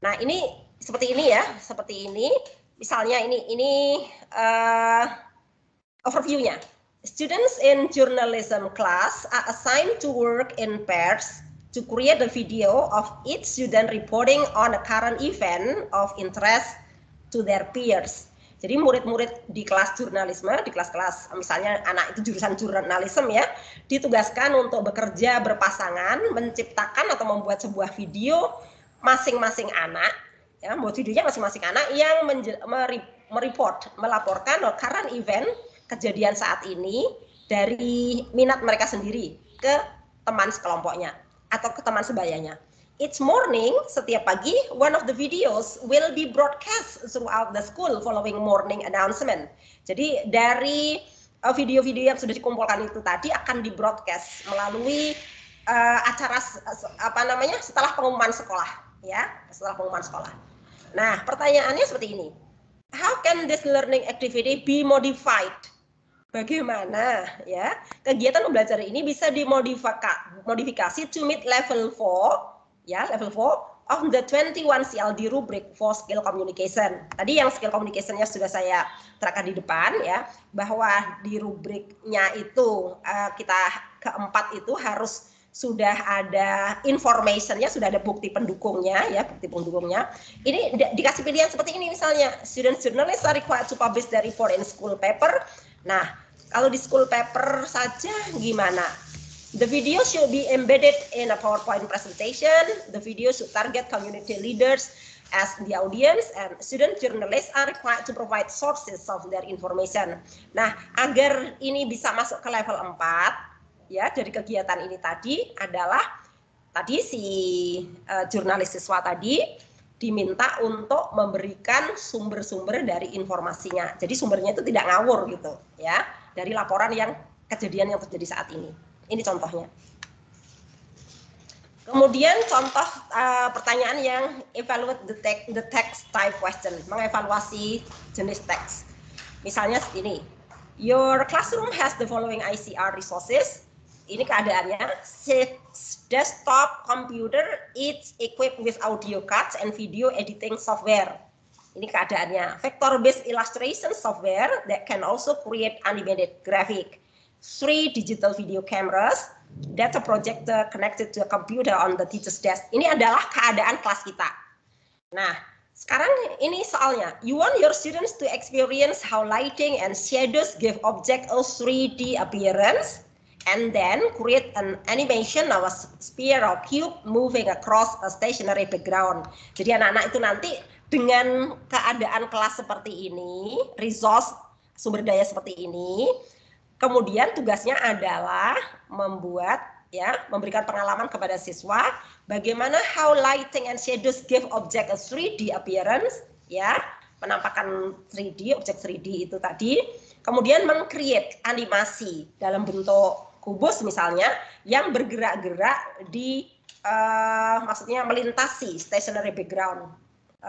Nah ini seperti ini ya, seperti ini. Misalnya ini overview-nya. Students in journalism class are assigned to work in pairs to create a video of each student reporting on a current event of interest to their peers. Jadi murid-murid di kelas jurnalisme, di kelas-kelas misalnya anak itu jurusan jurnalisme ya, ditugaskan untuk bekerja berpasangan, menciptakan atau membuat sebuah video masing-masing anak. Ya, buat videonya masing-masing anak yang melaporkan current event kejadian saat ini dari minat mereka sendiri ke teman sekelompoknya atau ke teman sebayanya. Each morning, setiap pagi, one of the videos will be broadcast throughout the school following morning announcement. Jadi dari video-video yang sudah dikumpulkan itu tadi akan di broadcast melalui acara setelah pengumuman sekolah, ya, setelah pengumuman sekolah. Nah, pertanyaannya seperti ini. How can this learning activity be modified? Bagaimana ya kegiatan pembelajaran ini bisa dimodifikasi to meet level 4, ya, level 4 of the 21 CLD rubric for skill communication. Tadi yang skill communication-nya sudah saya terangkan di depan, ya, bahwa di rubriknya itu kita keempat itu harus sudah ada information-nya, sudah ada bukti pendukungnya, ya, bukti pendukungnya. Ini dikasih pilihan seperti ini misalnya, student journalists are required to publish their report in school paper. Nah, kalau di school paper saja gimana? The video should be embedded in a PowerPoint presentation. The video should target community leaders as the audience, and student journalists are required to provide sources of their information. Nah, agar ini bisa masuk ke level 4, ya, dari kegiatan ini tadi adalah tadi si jurnalis siswa tadi diminta untuk memberikan sumber-sumber dari informasinya. Jadi sumbernya itu tidak ngawur gitu, ya, dari laporan yang kejadian yang terjadi saat ini. Ini contohnya. Kemudian contoh pertanyaan yang evaluate the text type question, mengevaluasi jenis teks. Misalnya segini, your classroom has the following ICR resources. Ini keadaannya, 6 desktop computer each equipped with audio cards and video editing software. Ini keadaannya, vector-based illustration software that can also create animated graphic. 3 digital video cameras, data projector connected to a computer on the teacher's desk. Ini adalah keadaan kelas kita. Nah, sekarang ini soalnya. You want your students to experience how lighting and shadows give object a 3D appearance, and then create an animation of a sphere or cube moving across a stationary background. Jadi anak-anak itu nanti dengan keadaan kelas seperti ini, resource sumber daya seperti ini, kemudian tugasnya adalah membuat, ya, memberikan pengalaman kepada siswa bagaimana how lighting and shadows give object a 3D appearance, ya, penampakan 3D, objek 3D itu tadi, kemudian meng-create animasi dalam bentuk kubus misalnya yang bergerak-gerak di maksudnya melintasi stationary background,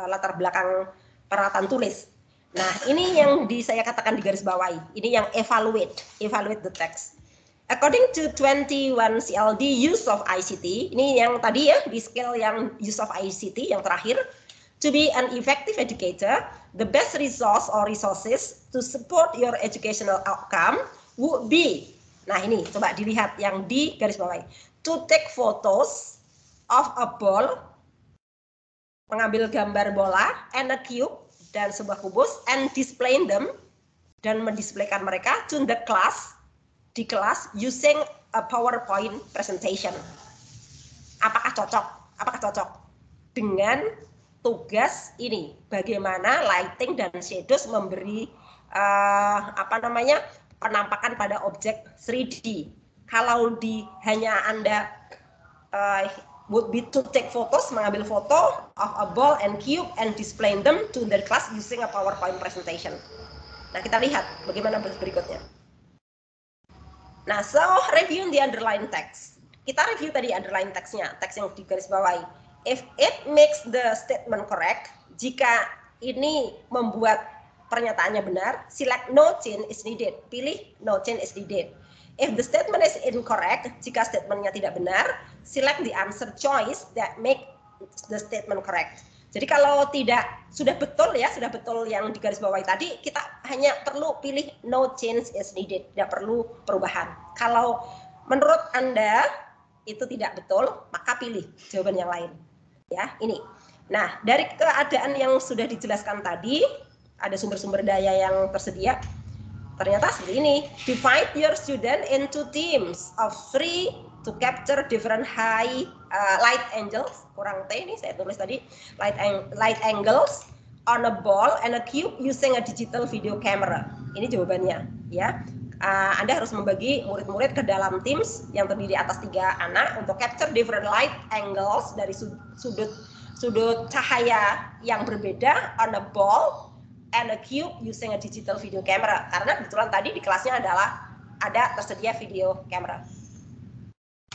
latar belakang peralatan tulis. Nah, ini yang saya katakan di garis bawahi. Ini yang evaluate the text. According to 21 CLD use of ICT, ini yang tadi, ya, di skill yang use of ICT yang terakhir, to be an effective educator, the best resource or resources to support your educational outcome would be, nah ini coba dilihat yang di garis bawahi, to take photos of a ball, mengambil gambar bola, and a cube, dan sebuah kubus, and display them, dan mendisplaykan mereka to the class, di kelas, using a PowerPoint presentation. Apakah cocok dengan tugas ini? Bagaimana lighting dan shadows memberi penampakan pada objek 3D. Kalau hanya Anda would be to take photos, mengambil foto of a ball and cube and display them to the class using a PowerPoint presentation. Nah, kita lihat bagaimana berikutnya. Nah, so review the underline text. Kita review tadi underline text-nya, teks yang di garis bawahi. If it makes the statement correct, jika ini membuat pernyataannya benar, select no change is needed. Pilih no change is needed. If the statement is incorrect, jika statementnya tidak benar, select the answer choice that make the statement correct. Jadi kalau tidak sudah betul yang di garis bawahi tadi, kita hanya perlu pilih no change is needed, tidak perlu perubahan. Kalau menurut Anda itu tidak betul, maka pilih jawaban yang lain. Ya, ini. Nah, dari keadaan yang sudah dijelaskan tadi, ada sumber-sumber daya yang tersedia. Ternyata seperti ini, divide your student into teams of 3 to capture different light angles, kurang T ini saya tulis tadi, light angles on a ball and a cube using a digital video camera. Ini jawabannya, ya. Anda harus membagi murid-murid ke dalam teams yang terdiri atas 3 anak untuk capture different light angles dari sudut cahaya yang berbeda on a ball and a cube using a digital video camera. Karena kebetulan tadi di kelasnya adalah ada tersedia video camera.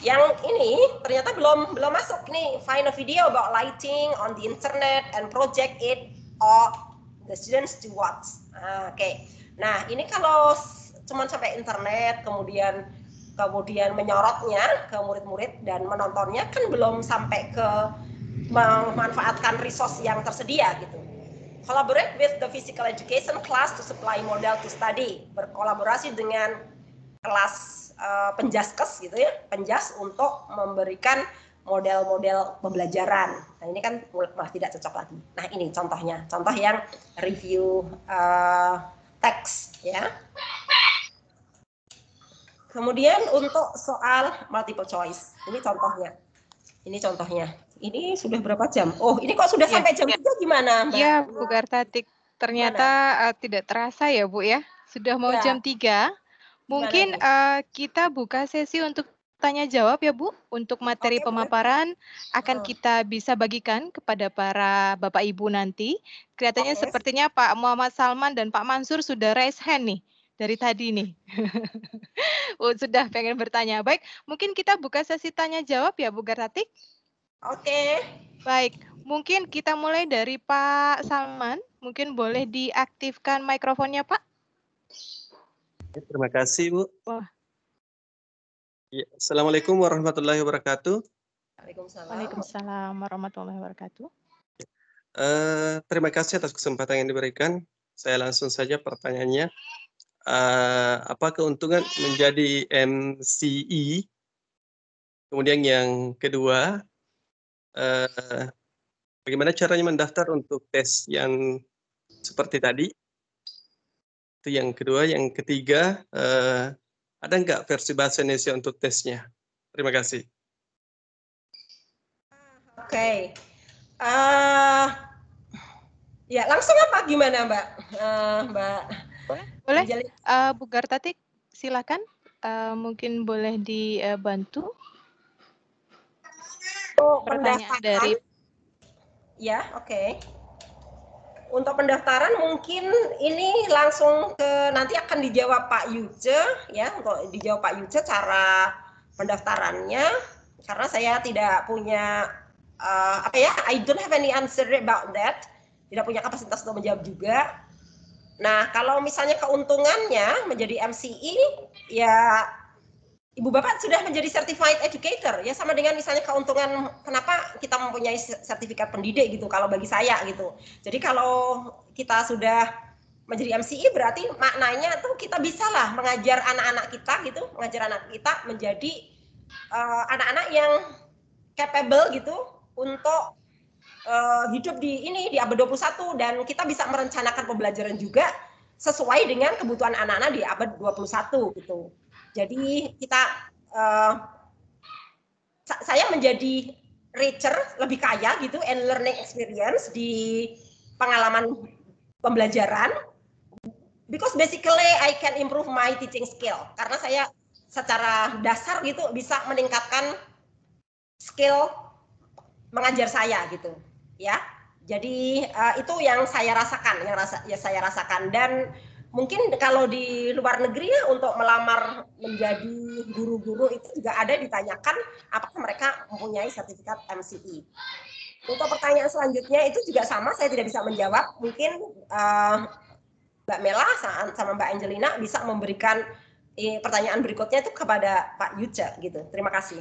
Yang ini ternyata belum masuk nih. Find a video about lighting on the internet and project it or the students to watch. Oke. Nah, ini kalau cuma sampai internet kemudian menyorotnya ke murid-murid dan menontonnya kan belum sampai ke memanfaatkan resource yang tersedia gitu. Collaborate with the physical education class to supply model to study. Berkolaborasi dengan kelas penjaskes gitu ya, penjas untuk memberikan model-model pembelajaran. Nah ini kan malah tidak cocok lagi. Nah ini contohnya, contoh yang review teks ya. Kemudian untuk soal multiple choice, ini contohnya. Ini sudah berapa jam? Oh ini kok sudah sampai jam 3 gimana Mbak? Iya Bu Gartatik, ternyata tidak terasa ya Bu ya, sudah mau jam 3. Mungkin kita buka sesi untuk tanya jawab ya Bu, untuk materi pemaparan akan kita bisa bagikan kepada para Bapak Ibu nanti. Kelihatannya sepertinya Pak Muhammad Salman dan Pak Mansur sudah raise hand nih dari tadi nih. Sudah pengen bertanya. Baik, mungkin kita buka sesi tanya jawab ya Bu Gartatik. Oke. Baik, mungkin kita mulai dari Pak Salman. Mungkin boleh diaktifkan mikrofonnya Pak. Terima kasih Bu. Wah. Ya, Assalamualaikum warahmatullahi wabarakatuh. Waalaikumsalam warahmatullahi wabarakatuh. Terima kasih atas kesempatan yang diberikan. Saya langsung saja pertanyaannya. Apa keuntungan menjadi MCE? Kemudian yang kedua, bagaimana caranya mendaftar untuk tes yang seperti tadi? Itu yang kedua. Yang ketiga, ada nggak versi bahasa Indonesia untuk tesnya? Terima kasih. Oke. Ya langsung apa gimana Mbak? Boleh. Bu Gartatik silakan. Mungkin boleh dibantu. Pertanyaan dari. Ya oke. Untuk pendaftaran mungkin ini langsung nanti akan dijawab Pak Yuce ya, untuk dijawab Pak Yuce cara pendaftarannya karena saya tidak punya I don't have any answer about that, tidak punya kapasitas untuk menjawab juga. Nah kalau misalnya keuntungannya menjadi MCE ya Ibu Bapak sudah menjadi certified educator ya, sama dengan misalnya keuntungan kenapa kita mempunyai sertifikat pendidik gitu kalau bagi saya gitu. Jadi kalau kita sudah menjadi MCE berarti maknanya tuh kita bisalah mengajar anak-anak kita gitu, mengajar anak kita menjadi anak-anak yang capable gitu untuk hidup di abad 21 dan kita bisa merencanakan pembelajaran juga sesuai dengan kebutuhan anak-anak di abad 21 gitu. Jadi saya menjadi richer, lebih kaya gitu, and learning experience di pengalaman pembelajaran. Because basically I can improve my teaching skill. Karena saya secara dasar gitu bisa meningkatkan skill mengajar saya gitu, ya. Jadi itu yang saya rasakan, dan mungkin kalau di luar negeri ya untuk melamar menjadi guru-guru itu juga ada ditanyakan apakah mereka mempunyai sertifikat MCE. Untuk pertanyaan selanjutnya itu juga sama, saya tidak bisa menjawab. Mungkin Mbak Mela sama Mbak Angelina bisa memberikan pertanyaan berikutnya itu kepada Pak Yuce gitu. Terima kasih.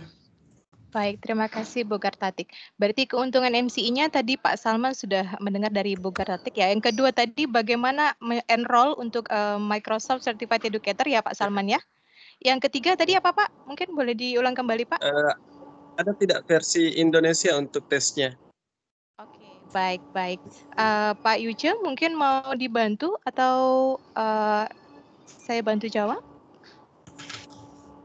Baik, terima kasih Bu Gartatik. Berarti keuntungan MCE-nya tadi Pak Salman sudah mendengar dari Bu Gartatik ya. Yang kedua tadi bagaimana enroll untuk Microsoft Certified Educator ya Pak Salman ya. Yang ketiga tadi apa Pak? Mungkin boleh diulang kembali Pak. Ada tidak versi Indonesia untuk tesnya? Oke, baik. Pak Yuce mungkin mau dibantu atau saya bantu jawab?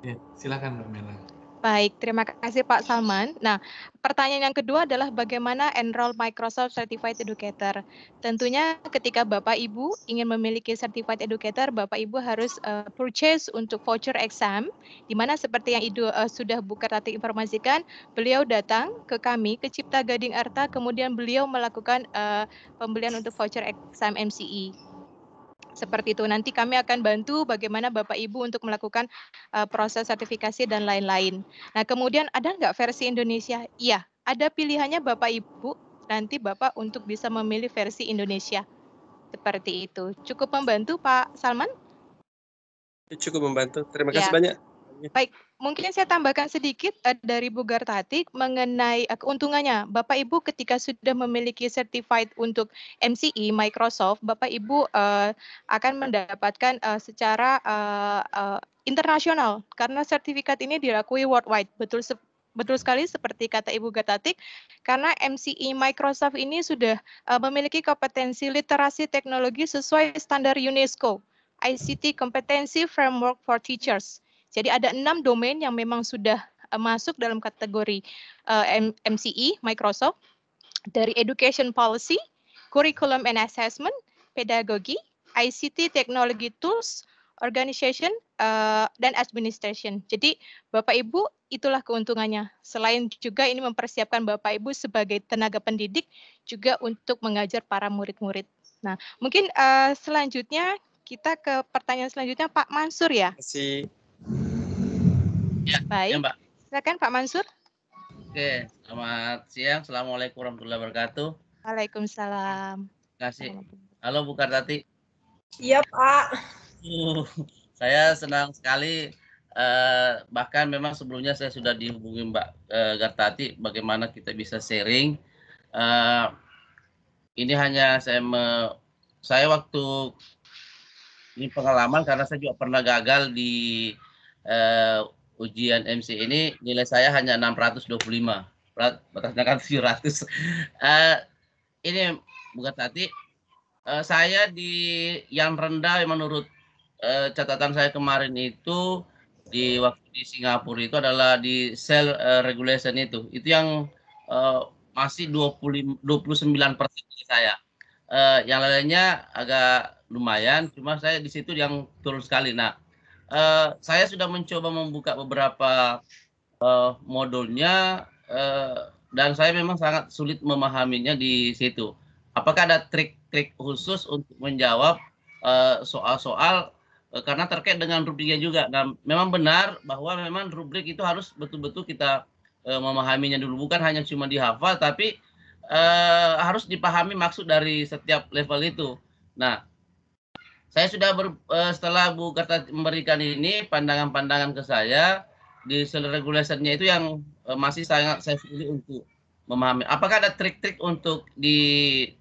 Ya, silakan Mbak Mela. Baik, terima kasih Pak Salman. Nah, pertanyaan yang kedua adalah bagaimana enroll Microsoft Certified Educator. Tentunya ketika Bapak Ibu ingin memiliki Certified Educator, Bapak Ibu harus purchase untuk voucher exam, di mana seperti yang sudah Bu Kartati informasikan, beliau datang ke kami, ke Cipta Gading Arta, kemudian beliau melakukan pembelian untuk voucher exam MCE. Seperti itu, nanti kami akan bantu bagaimana Bapak Ibu untuk melakukan proses sertifikasi dan lain-lain. Nah, kemudian ada nggak versi Indonesia? Iya, ada pilihannya Bapak Ibu, nanti Bapak untuk bisa memilih versi Indonesia. Seperti itu. Cukup membantu Pak Salman? Cukup membantu. Terima kasih Ya. banyak. Baik, mungkin saya tambahkan sedikit dari Bu Gartati mengenai keuntungannya. Bapak Ibu ketika sudah memiliki certified untuk MCE Microsoft, Bapak Ibu akan mendapatkan secara internasional karena sertifikat ini diakui worldwide. Betul sekali seperti kata Ibu Gartati, karena MCE Microsoft ini sudah memiliki kompetensi literasi teknologi sesuai standar UNESCO, ICT Competency Framework for Teachers. Jadi ada 6 domain yang memang sudah masuk dalam kategori MCE Microsoft, dari Education Policy, Curriculum and Assessment, Pedagogi, ICT Technology Tools, Organization, dan Administration. Jadi Bapak Ibu itulah keuntungannya. Selain juga ini mempersiapkan Bapak Ibu sebagai tenaga pendidik juga untuk mengajar para murid-murid. Nah, mungkin selanjutnya kita ke pertanyaan selanjutnya Pak Mansur ya. Terima kasih. Ya, Baik, ya Mbak. Silakan Pak Mansur. Oke, selamat siang. Assalamualaikum warahmatullahi wabarakatuh. Waalaikumsalam. Terima kasih. Halo Bu Kartati. Iya Pak. Saya senang sekali. Bahkan memang sebelumnya saya sudah dihubungi Mbak Gartati bagaimana kita bisa sharing. Ini hanya saya waktu ini pengalaman karena saya juga pernah gagal di ujian MC ini, nilai saya hanya 625, batasnya kan 700. Ini bukan tadi, saya di yang rendah menurut catatan saya kemarin itu di waktu di Singapura itu adalah di cell regulation itu yang masih 29% saya. Yang lainnya agak lumayan, cuma saya di situ yang turun sekali. Nah, saya sudah mencoba membuka beberapa modulnya dan saya memang sangat sulit memahaminya di situ. Apakah ada trik-trik khusus untuk menjawab soal-soal karena terkait dengan rubriknya juga. Nah, memang benar bahwa memang rubrik itu harus betul-betul kita memahaminya dulu, bukan hanya cuma dihafal, tapi harus dipahami maksud dari setiap level itu. Nah, saya sudah setelah Bu Kartati memberikan ini pandangan-pandangan ke saya di self regulation-nya itu yang masih sangat saya sulit untuk memahami. Apakah ada trik-trik untuk di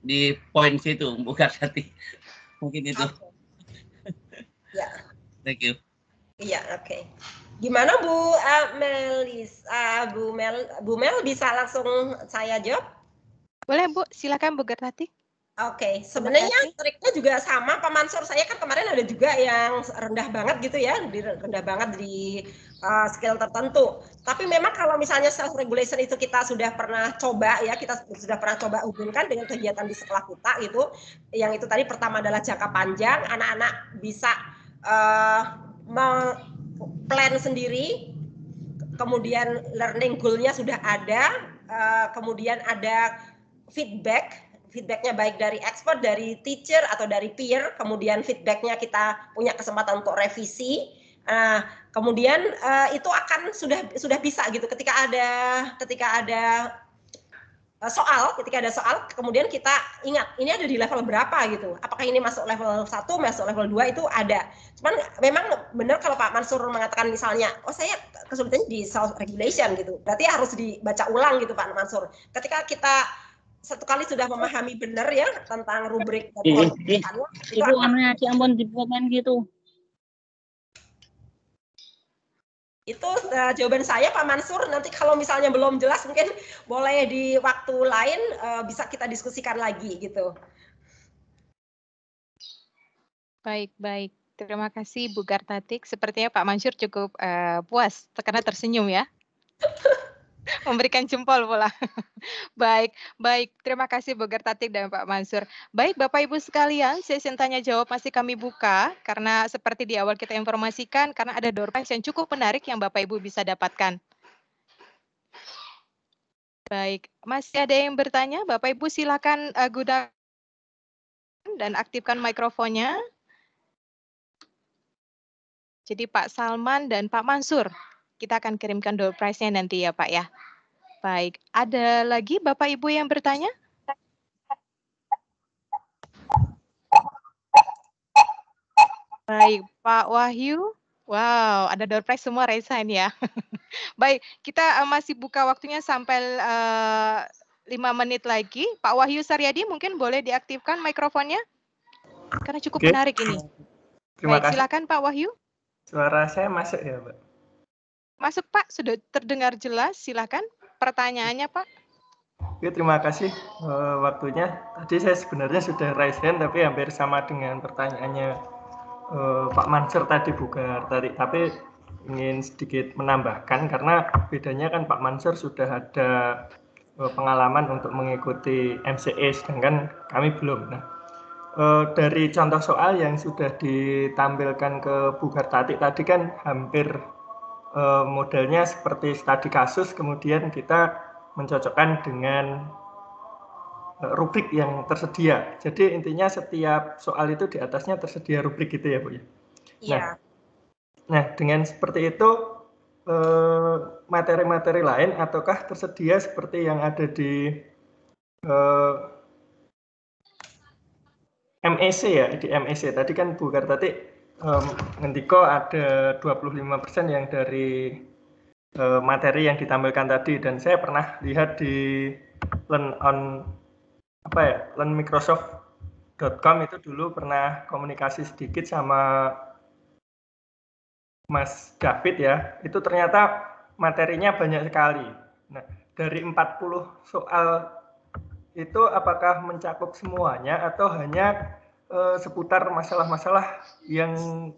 poin situ Bu Kartati? Mungkin itu. Ya. Thank you. Iya, oke. Gimana Bu Bu Mel bisa langsung saya jawab? Boleh Bu, silakan Bu Gartati. Oke, sebenarnya triknya juga sama Pak Mansur. Saya kan kemarin ada juga yang rendah banget gitu ya, rendah banget di skill tertentu. Tapi memang kalau misalnya self regulation itu kita sudah pernah coba ya, kita sudah pernah coba hubungkan dengan kegiatan di sekolah kita gitu. Yang itu tadi pertama adalah jangka panjang, anak-anak bisa plan sendiri, kemudian learning goal-nya sudah ada, kemudian ada feedbacknya baik dari expert, dari teacher atau dari peer, kemudian feedbacknya kita punya kesempatan untuk revisi. Kemudian itu akan sudah bisa gitu ketika ada soal, kemudian kita ingat ini ada di level berapa gitu. Apakah ini masuk level 1, masuk level 2 itu ada. Cuman memang benar kalau Pak Mansur mengatakan misalnya, oh saya kesulitannya di self regulation gitu. Berarti harus dibaca ulang gitu Pak Mansur. Ketika kita satu kali sudah memahami benar ya tentang rubrik dan Ibu anunya Ciambon dibuatkan gitu. Itu jawaban saya Pak Mansur. Nanti kalau misalnya belum jelas mungkin boleh di waktu lain bisa kita diskusikan lagi gitu. Baik. Terima kasih Bu Gartati. Sepertinya Pak Mansur cukup puas karena tersenyum ya. Memberikan jempol pula. Baik, baik. Terima kasih Bu Gertatik dan Pak Mansur. Baik, Bapak Ibu sekalian, sesi tanya jawab masih kami buka karena seperti di awal kita informasikan karena ada door prize yang cukup menarik yang Bapak Ibu bisa dapatkan. Baik, masih ada yang bertanya? Bapak Ibu silakan gunakan dan aktifkan mikrofonnya. Jadi Pak Salman dan Pak Mansur, kita akan kirimkan door prize-nya nanti ya Pak ya. Baik, ada lagi Bapak Ibu yang bertanya? Baik, Pak Wahyu. Wow, ada door prize semua resign ya. Baik, kita masih buka waktunya sampai 5 menit lagi. Pak Wahyu Saryadi mungkin boleh diaktifkan mikrofonnya? Karena cukup menarik ini. Terima Baik, kasih. silakan Pak Wahyu. Suara saya masuk ya, Mbak? Masuk Pak, sudah terdengar jelas. Silakan pertanyaannya Pak. Oke, terima kasih waktunya. Tadi saya sebenarnya sudah raise hand, tapi hampir sama dengan pertanyaannya Pak Mansur tadi tapi ingin sedikit menambahkan karena bedanya kan Pak Mansur sudah ada pengalaman untuk mengikuti MCE, sedangkan kami belum. Nah, dari contoh soal yang sudah ditampilkan ke Bu Gertatik tadi kan hampir modelnya seperti studi kasus, kemudian kita mencocokkan dengan rubrik yang tersedia. Jadi intinya setiap soal itu di atasnya tersedia rubrik gitu ya Bu ya. Iya. Nah dengan seperti itu materi-materi lain ataukah tersedia seperti yang ada di MEC ya, di MEC tadi kan Bu Gertatik ngendiko ada 25% yang dari materi yang ditampilkan tadi, dan saya pernah lihat di learnmicrosoft.com itu dulu pernah komunikasi sedikit sama Mas David ya, itu ternyata materinya banyak sekali. Nah, dari 40 soal itu apakah mencakup semuanya atau hanya seputar masalah-masalah yang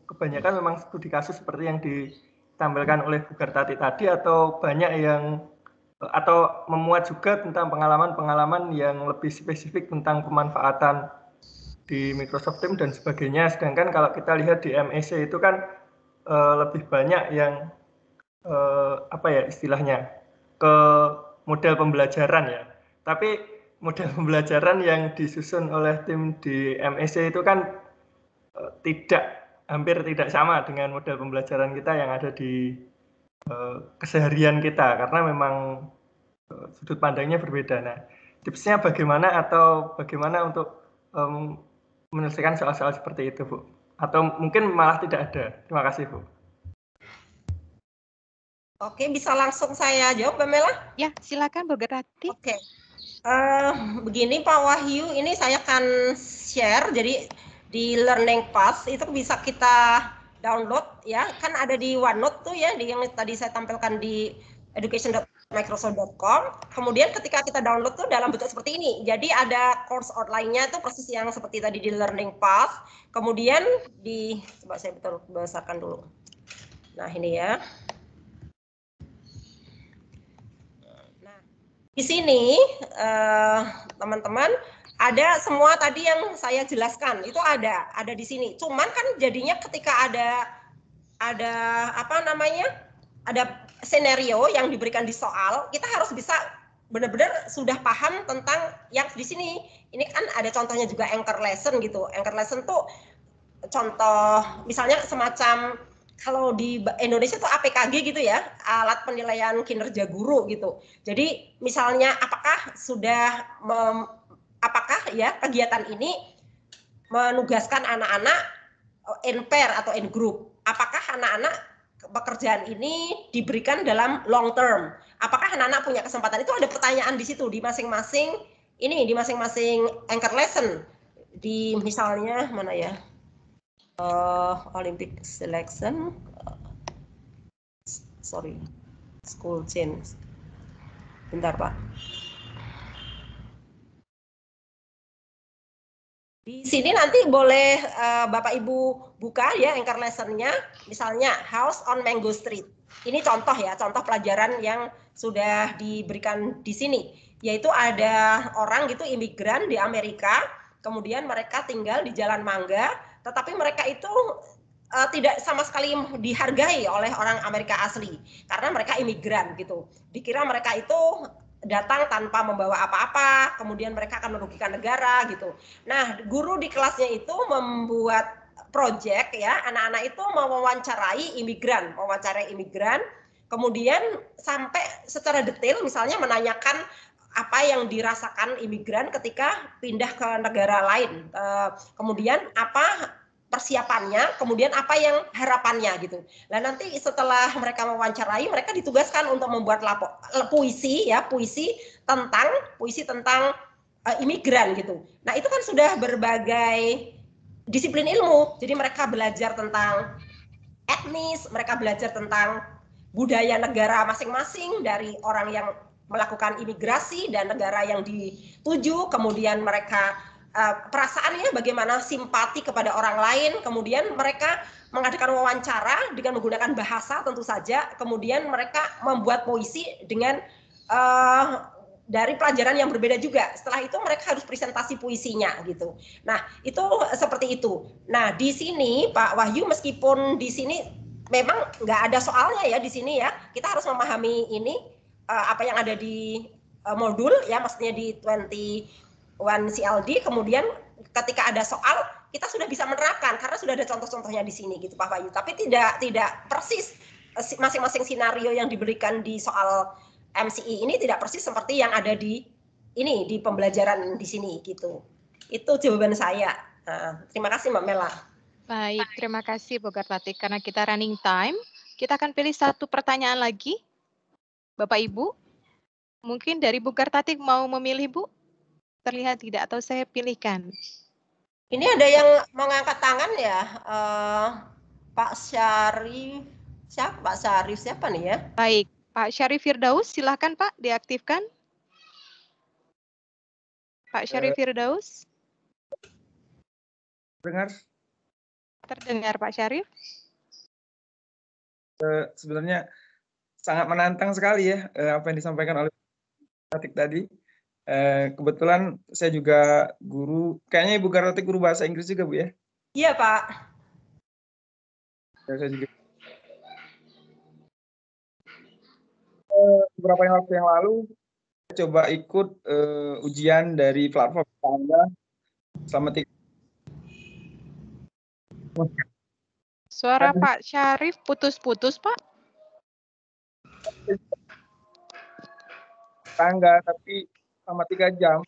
kebanyakan memang studi kasus seperti yang ditampilkan oleh Bu Gertatik tadi, atau banyak yang atau memuat juga tentang pengalaman-pengalaman yang lebih spesifik tentang pemanfaatan di Microsoft Teams dan sebagainya. Sedangkan kalau kita lihat di MEC itu kan lebih banyak yang istilahnya ke model pembelajaran ya. Tapi model pembelajaran yang disusun oleh tim di MEC itu kan hampir tidak sama dengan model pembelajaran kita yang ada di keseharian kita, karena memang sudut pandangnya berbeda. Nah, tipsnya bagaimana untuk menyelesaikan soal-soal seperti itu, Bu? Atau mungkin malah tidak ada? Terima kasih, Bu. Oke, bisa langsung saya jawab, Mbak Mela? Ya, silakan Bu Gertatik. Oke. Begini Pak Wahyu, ini saya akan share. Jadi di Learning Pass itu bisa kita download ya, kan ada di OneNote tuh ya, yang tadi saya tampilkan di education.microsoft.com. Kemudian ketika kita download tuh dalam bentuk seperti ini. Jadi ada course outline-nya itu persis yang seperti tadi di Learning Pass. Kemudian coba saya betul besarkan dulu. Nah ini ya. Di sini teman-teman ada semua tadi yang saya jelaskan itu ada di sini. Cuman kan jadinya ketika ada skenario yang diberikan di soal, kita harus bisa benar-benar sudah paham tentang yang di sini. Ini kan ada contohnya juga anchor lesson gitu. Anchor lesson tuh contoh misalnya semacam kalau di Indonesia tuh APKG gitu ya, alat penilaian kinerja guru gitu. Jadi misalnya apakah kegiatan ini menugaskan anak-anak in pair atau in group? Apakah anak-anak pekerjaan ini diberikan dalam long term? Apakah anak-anak punya kesempatan? Itu ada pertanyaan di situ di masing-masing anchor lesson. Di misalnya mana ya? Olympic selection, school change. Bentar Pak. Di sini nanti boleh Bapak Ibu buka ya anchor lesson-nya, misalnya House on Mango Street. Ini contoh ya, contoh pelajaran yang sudah diberikan di sini, yaitu ada orang gitu imigran di Amerika, kemudian mereka tinggal di Jalan Mangga, tetapi mereka itu tidak sama sekali dihargai oleh orang Amerika asli karena mereka imigran gitu. Dikira mereka itu datang tanpa membawa apa-apa, kemudian mereka akan merugikan negara gitu. Nah, guru di kelasnya itu membuat project ya, anak-anak itu mewawancarai imigran, kemudian sampai secara detail misalnya menanyakan apa yang dirasakan imigran ketika pindah ke negara lain, kemudian apa persiapannya, kemudian apa yang harapannya gitu. Nah nanti setelah mereka mewawancarai, mereka ditugaskan untuk membuat puisi tentang imigran gitu. Nah itu kan sudah berbagai disiplin ilmu. Jadi mereka belajar tentang etnis, mereka belajar tentang budaya negara masing-masing dari orang yang melakukan imigrasi dan negara yang dituju, kemudian mereka perasaannya bagaimana, simpati kepada orang lain, kemudian mereka mengadakan wawancara dengan menggunakan bahasa tentu saja, kemudian mereka membuat puisi dengan dari pelajaran yang berbeda juga. Setelah itu mereka harus presentasi puisinya gitu. Nah itu seperti itu. Nah di sini Pak Wahyu, meskipun di sini memang nggak ada soalnya ya di sini ya, kita harus memahami ini apa yang ada di modul ya, maksudnya di 21 CLD, kemudian ketika ada soal kita sudah bisa menerapkan karena sudah ada contoh-contohnya di sini gitu Pak Wahyu, tapi tidak persis masing-masing skenario yang diberikan di soal MCI ini tidak persis seperti yang ada di ini di pembelajaran di sini gitu. Itu jawaban saya. Terima kasih Mbak Mela. Baik, terima kasih Bu Gartatik. Karena kita running time, kita akan pilih satu pertanyaan lagi. Bapak Ibu, mungkin dari Bu Gartatik mau memilih Bu? Terlihat tidak atau saya pilihkan? Ini ada yang mau ngangkat tangan ya, Pak Syarif. Siapa Pak Syarif? Siapa nih ya? Baik, Pak Syarif Firdaus, silahkan Pak diaktifkan. Pak Syarif Firdaus. Dengar? Terdengar Pak Syarif. Sebenarnya sangat menantang sekali ya apa yang disampaikan oleh Gartatik tadi. Kebetulan saya juga guru, kayaknya Ibu Gartatik guru bahasa Inggris juga Bu ya? Iya Pak. Saya juga. Beberapa waktu yang lalu saya coba ikut ujian dari platform Anda selama 3. Suara Pak Syarif putus-putus Pak. Tangga, tapi selama 3 jam.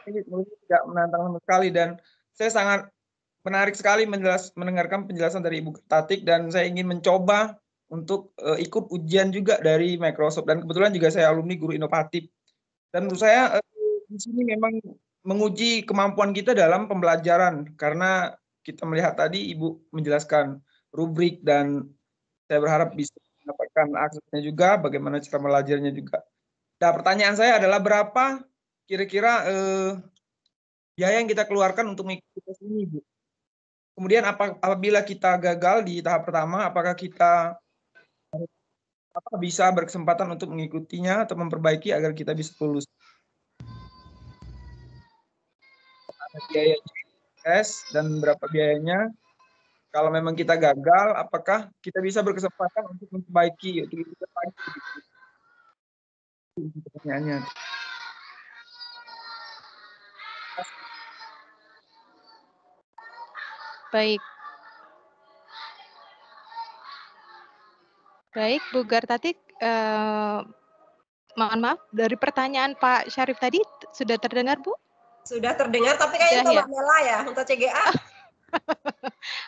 Ini tidak menantang sama sekali dan saya sangat menarik sekali mendengarkan penjelasan dari Ibu Gartatik dan saya ingin mencoba untuk ikut ujian juga dari Microsoft dan kebetulan juga saya alumni guru inovatif dan menurut saya di sini memang menguji kemampuan kita dalam pembelajaran karena kita melihat tadi Ibu menjelaskan rubrik dan saya berharap bisa mendapatkan aksesnya juga, bagaimana cara belajarnya juga. Nah, pertanyaan saya adalah berapa kira-kira biaya yang kita keluarkan untuk mengikuti tes ini, Bu? Kemudian apabila kita gagal di tahap pertama, apakah kita bisa berkesempatan untuk mengikutinya atau memperbaiki agar kita bisa lulus? Ada biaya tes dan berapa biayanya? Kalau memang kita gagal, apakah kita bisa berkesempatan untuk memperbaiki? Untuk itu pertanyaannya. Baik. Baik, Bu Gartatik, mohon maaf, dari pertanyaan Pak Syarif tadi sudah terdengar, Bu? Sudah terdengar, tapi kayaknya untuk Mbak Mela ya, untuk CGA.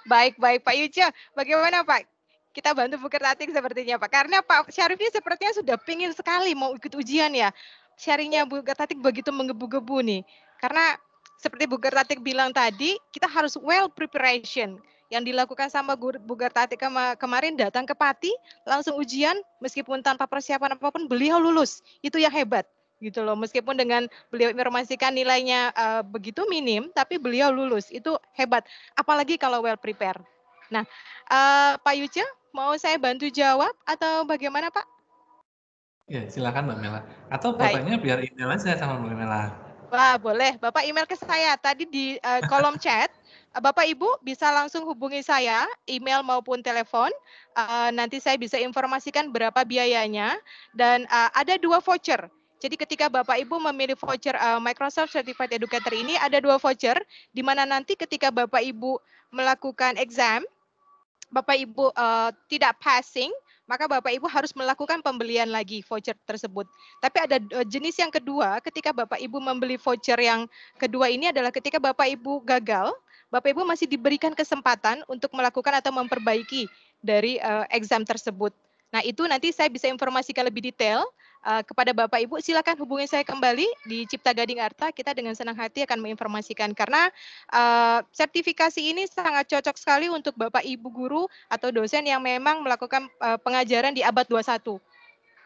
Baik, Pak Yuce, bagaimana Pak? Kita bantu Bu Gartatik sepertinya Pak, karena Pak Syarif ini sepertinya sudah pingin sekali mau ikut ujian ya. Sharingnya Bu Gartatik begitu menggebu-gebu nih, karena seperti Bu Gartatik bilang tadi, kita harus well preparation. Yang dilakukan sama Bu Gartatik kemarin datang ke Pati, langsung ujian, meskipun tanpa persiapan apapun, beliau lulus. Itu yang hebat. gitu loh. Meskipun dengan beliau informasikan nilainya begitu minim, tapi beliau lulus. Itu hebat. Apalagi kalau well prepared. Nah, Pak Yuce, mau saya bantu jawab atau bagaimana, Pak? Ya, silakan Mbak Mela. Atau Baik. Bapaknya biar email aja sama Mbak Mela. Wah, boleh. Bapak email ke saya. Tadi di kolom chat, Bapak Ibu bisa langsung hubungi saya, email maupun telepon. Nanti saya bisa informasikan berapa biayanya. Dan ada 2 voucher. Jadi ketika Bapak Ibu memilih voucher Microsoft Certified Educator ini, ada 2 voucher, di mana nanti ketika Bapak Ibu melakukan exam, Bapak Ibu tidak passing, maka Bapak Ibu harus melakukan pembelian lagi voucher tersebut. Tapi ada jenis yang kedua, ketika Bapak Ibu membeli voucher yang kedua ini adalah ketika Bapak Ibu gagal, Bapak Ibu masih diberikan kesempatan untuk melakukan atau memperbaiki dari exam tersebut. Nah, itu nanti saya bisa informasikan lebih detail kepada Bapak Ibu. Silakan hubungi saya kembali di Cipta Gading Arta. Kita dengan senang hati akan menginformasikan karena sertifikasi ini sangat cocok sekali untuk Bapak Ibu guru atau dosen yang memang melakukan pengajaran di abad 21.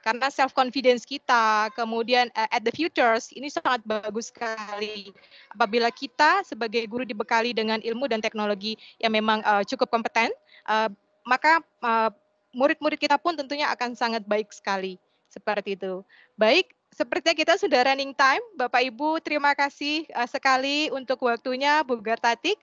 Karena self confidence kita, kemudian at the futures ini sangat bagus sekali. Apabila kita sebagai guru dibekali dengan ilmu dan teknologi yang memang cukup kompeten, maka murid-murid kita pun tentunya akan sangat baik sekali. Seperti itu. Baik, sepertinya kita sudah running time. Bapak Ibu, terima kasih sekali untuk waktunya, Bu Gartatik.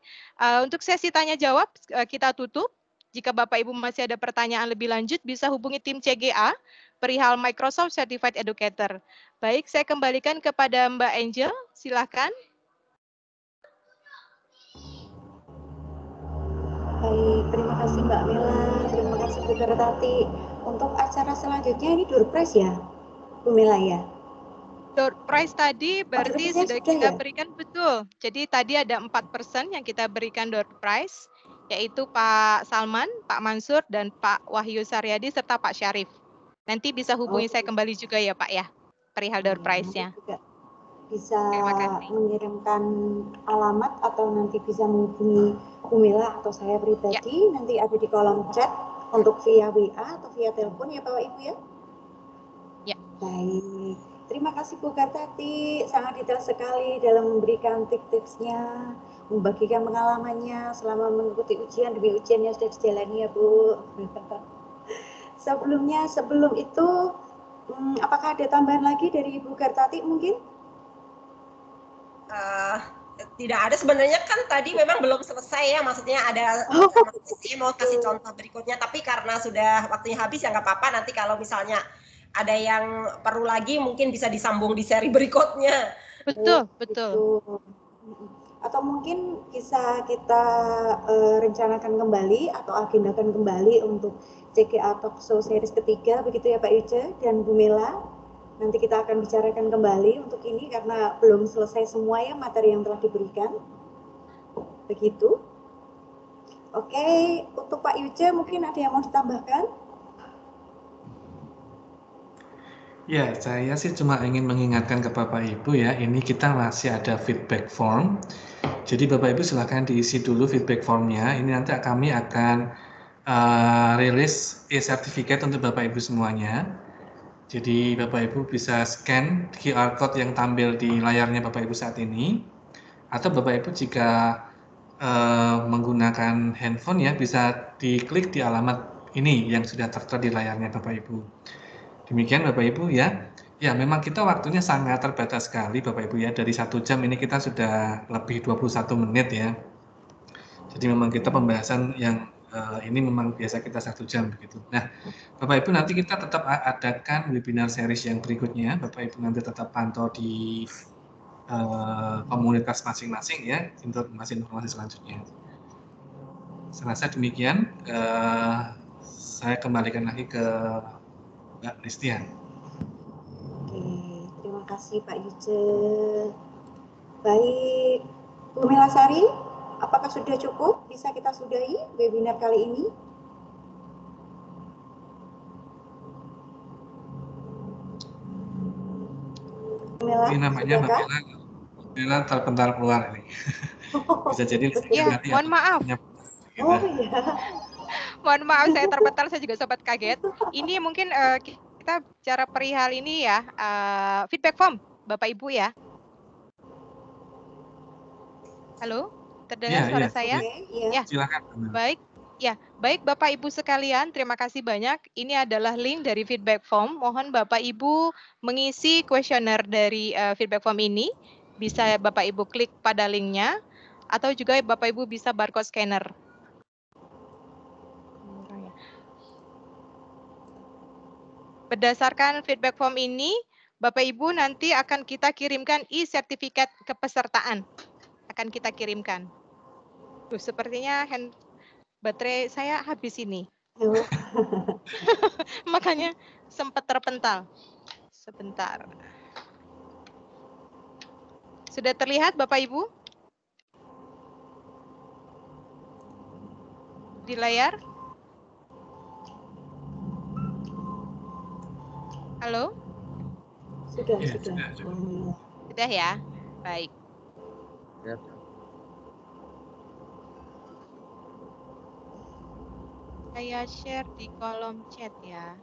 Untuk sesi tanya jawab kita tutup. Jika Bapak Ibu masih ada pertanyaan lebih lanjut, bisa hubungi tim CGA perihal Microsoft Certified Educator. Baik, saya kembalikan kepada Mbak Angel. Silakan. Baik, terima kasih Mbak Mela, terima kasih Bu Gartatik. Untuk acara selanjutnya ini door prize ya, Bu Mela ya? Door prize tadi berarti sudah kita ya? berikan, betul. Jadi tadi ada 4 person yang kita berikan door prize, yaitu Pak Salman, Pak Mansur, dan Pak Wahyu Saryadi, serta Pak Syarif. Nanti bisa hubungi saya kembali juga ya Pak ya, perihal door prize-nya. Bisa mengirimkan alamat atau nanti bisa menghubungi Bu Mela atau saya pribadi, nanti ada di kolom chat untuk via WA atau via telepon ya Bapak Ibu ya? Ya. Baik, terima kasih Bu Gartatik, sangat detail sekali dalam memberikan tips-tipsnya, membagikan pengalamannya selama mengikuti ujian demi ujian yang sudah dijalani ya Bu. Sebelum itu, apakah ada tambahan lagi dari Ibu Gartatik mungkin? Tidak ada, sebenarnya kan tadi memang belum selesai ya, maksudnya ada mau kasih contoh berikutnya, tapi karena sudah waktunya habis ya nggak apa-apa, nanti kalau misalnya ada yang perlu lagi mungkin bisa disambung di seri berikutnya. Betul, betul. Atau mungkin bisa kita rencanakan kembali atau agendakan kembali untuk CGA Talk Show series ketiga, begitu ya Pak Yuce dan Bu Mela. Nanti kita akan bicarakan kembali untuk ini karena belum selesai semua ya materi yang telah diberikan. Begitu. Oke, untuk Pak Yuce mungkin ada yang mau ditambahkan? Ya, saya sih cuma ingin mengingatkan ke Bapak Ibu ya, ini kita masih ada feedback form. Jadi Bapak Ibu silakan diisi dulu feedback formnya. Ini nanti kami akan rilis e-sertifikat untuk Bapak Ibu semuanya. Jadi Bapak Ibu bisa scan QR code yang tampil di layarnya Bapak Ibu saat ini. Atau Bapak Ibu jika menggunakan handphone ya bisa diklik di alamat ini yang sudah tertera di layarnya Bapak Ibu. Demikian Bapak Ibu ya. Ya memang kita waktunya sangat terbatas sekali Bapak Ibu ya. Dari 1 jam ini kita sudah lebih 21 menit ya. Jadi memang kita pembahasan yang ini memang biasa kita 1 jam begitu. Nah, Bapak Ibu nanti kita tetap adakan webinar series yang berikutnya. Bapak Ibu nanti tetap pantau di komunitas masing-masing ya untuk informasi selanjutnya. Saya rasa demikian. Saya kembalikan lagi ke Mbak Listian. Oke, terima kasih Pak Yuce. Baik, Bu Melasari, apakah sudah cukup? Bisa kita sudahi webinar kali ini? Mela, ini namanya Mbak Mela terpental keluar ini. Bisa jadi ya, mohon maaf. Oh iya. Mohon maaf saya terpental, saya juga sempat kaget. Ini mungkin kita bicara perihal ini ya, feedback form Bapak Ibu ya. Halo, terdengar suara saya? Ya. Silakan. Baik. Ya, baik Bapak Ibu sekalian, terima kasih banyak. Ini adalah link dari feedback form. Mohon Bapak Ibu mengisi kuesioner dari feedback form ini. Bisa Bapak Ibu klik pada linknya, atau juga Bapak Ibu bisa barcode scanner. Berdasarkan feedback form ini, Bapak Ibu nanti akan kita kirimkan e-sertifikat kepesertaan. Akan kita kirimkan. Tuh, sepertinya baterai saya habis ini. Makanya sempat terpental. Sebentar. Sudah terlihat Bapak Ibu? Di layar? Halo? Sudah. Sudah ya? Baik. Ya. Saya share di kolom chat ya.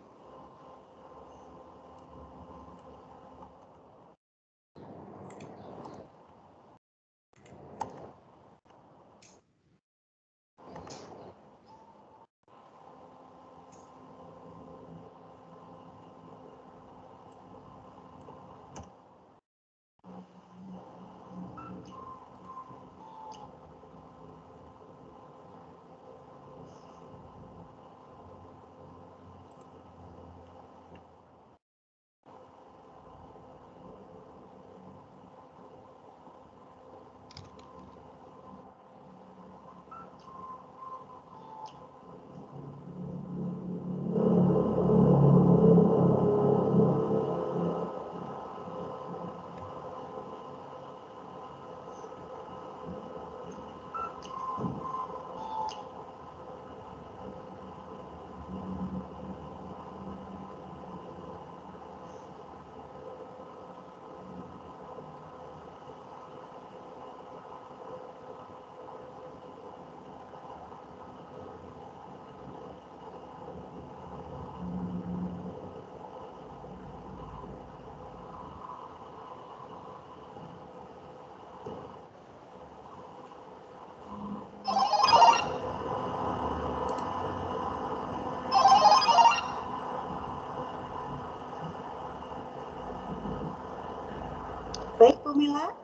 Baik, Bu Mila.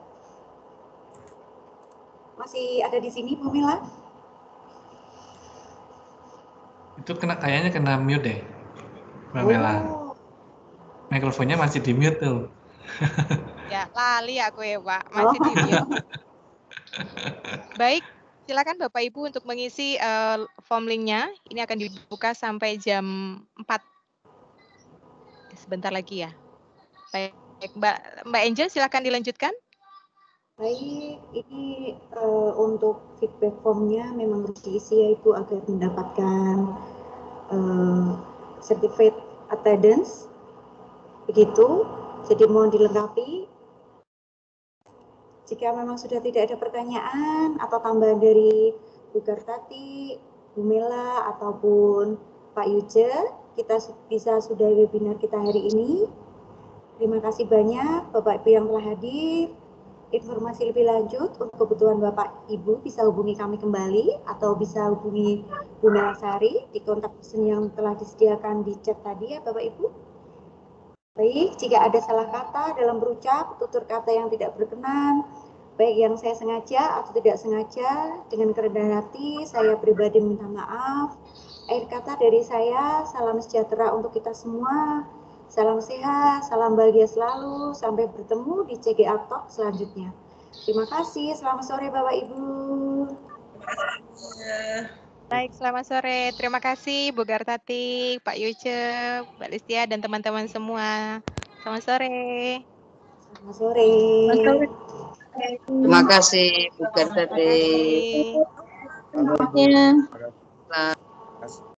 Masih ada di sini, Bu Mila? Itu kayaknya kena mute deh, Mbak Mela. Mikrofonnya masih di mute tuh. Ya, lali aku ya, Pak. Masih di mute. Baik, silakan Bapak Ibu untuk mengisi form linknya. Ini akan dibuka sampai jam 4. Sebentar lagi ya. Baik, Mbak Angel silakan dilanjutkan. Baik, ini untuk feedback formnya memang harus diisi yaitu agar mendapatkan certificate attendance, begitu. Jadi mohon dilengkapi. Jika memang sudah tidak ada pertanyaan atau tambahan dari Bu Gartati, Bu Mela ataupun Pak Yuce, kita bisa sudahi webinar kita hari ini. Terima kasih banyak Bapak Ibu yang telah hadir. Informasi lebih lanjut untuk kebutuhan Bapak Ibu bisa hubungi kami kembali atau bisa hubungi Bu Melasari di kontak person yang telah disediakan di chat tadi ya Bapak Ibu. Baik, jika ada salah kata dalam berucap, tutur kata yang tidak berkenan, baik yang saya sengaja atau tidak sengaja, dengan kerendahan hati saya pribadi minta maaf. Akhir kata dari saya, salam sejahtera untuk kita semua. Salam sehat, salam bahagia selalu, sampai bertemu di CGA Talk selanjutnya. Terima kasih, selamat sore Bapak Ibu. Baik, selamat sore. Terima kasih Bu Gartati, Pak Yuce, Mbak Listia, dan teman-teman semua. Selamat sore. Selamat sore. Terima kasih Bu Gartati. Terima kasih. Selamat.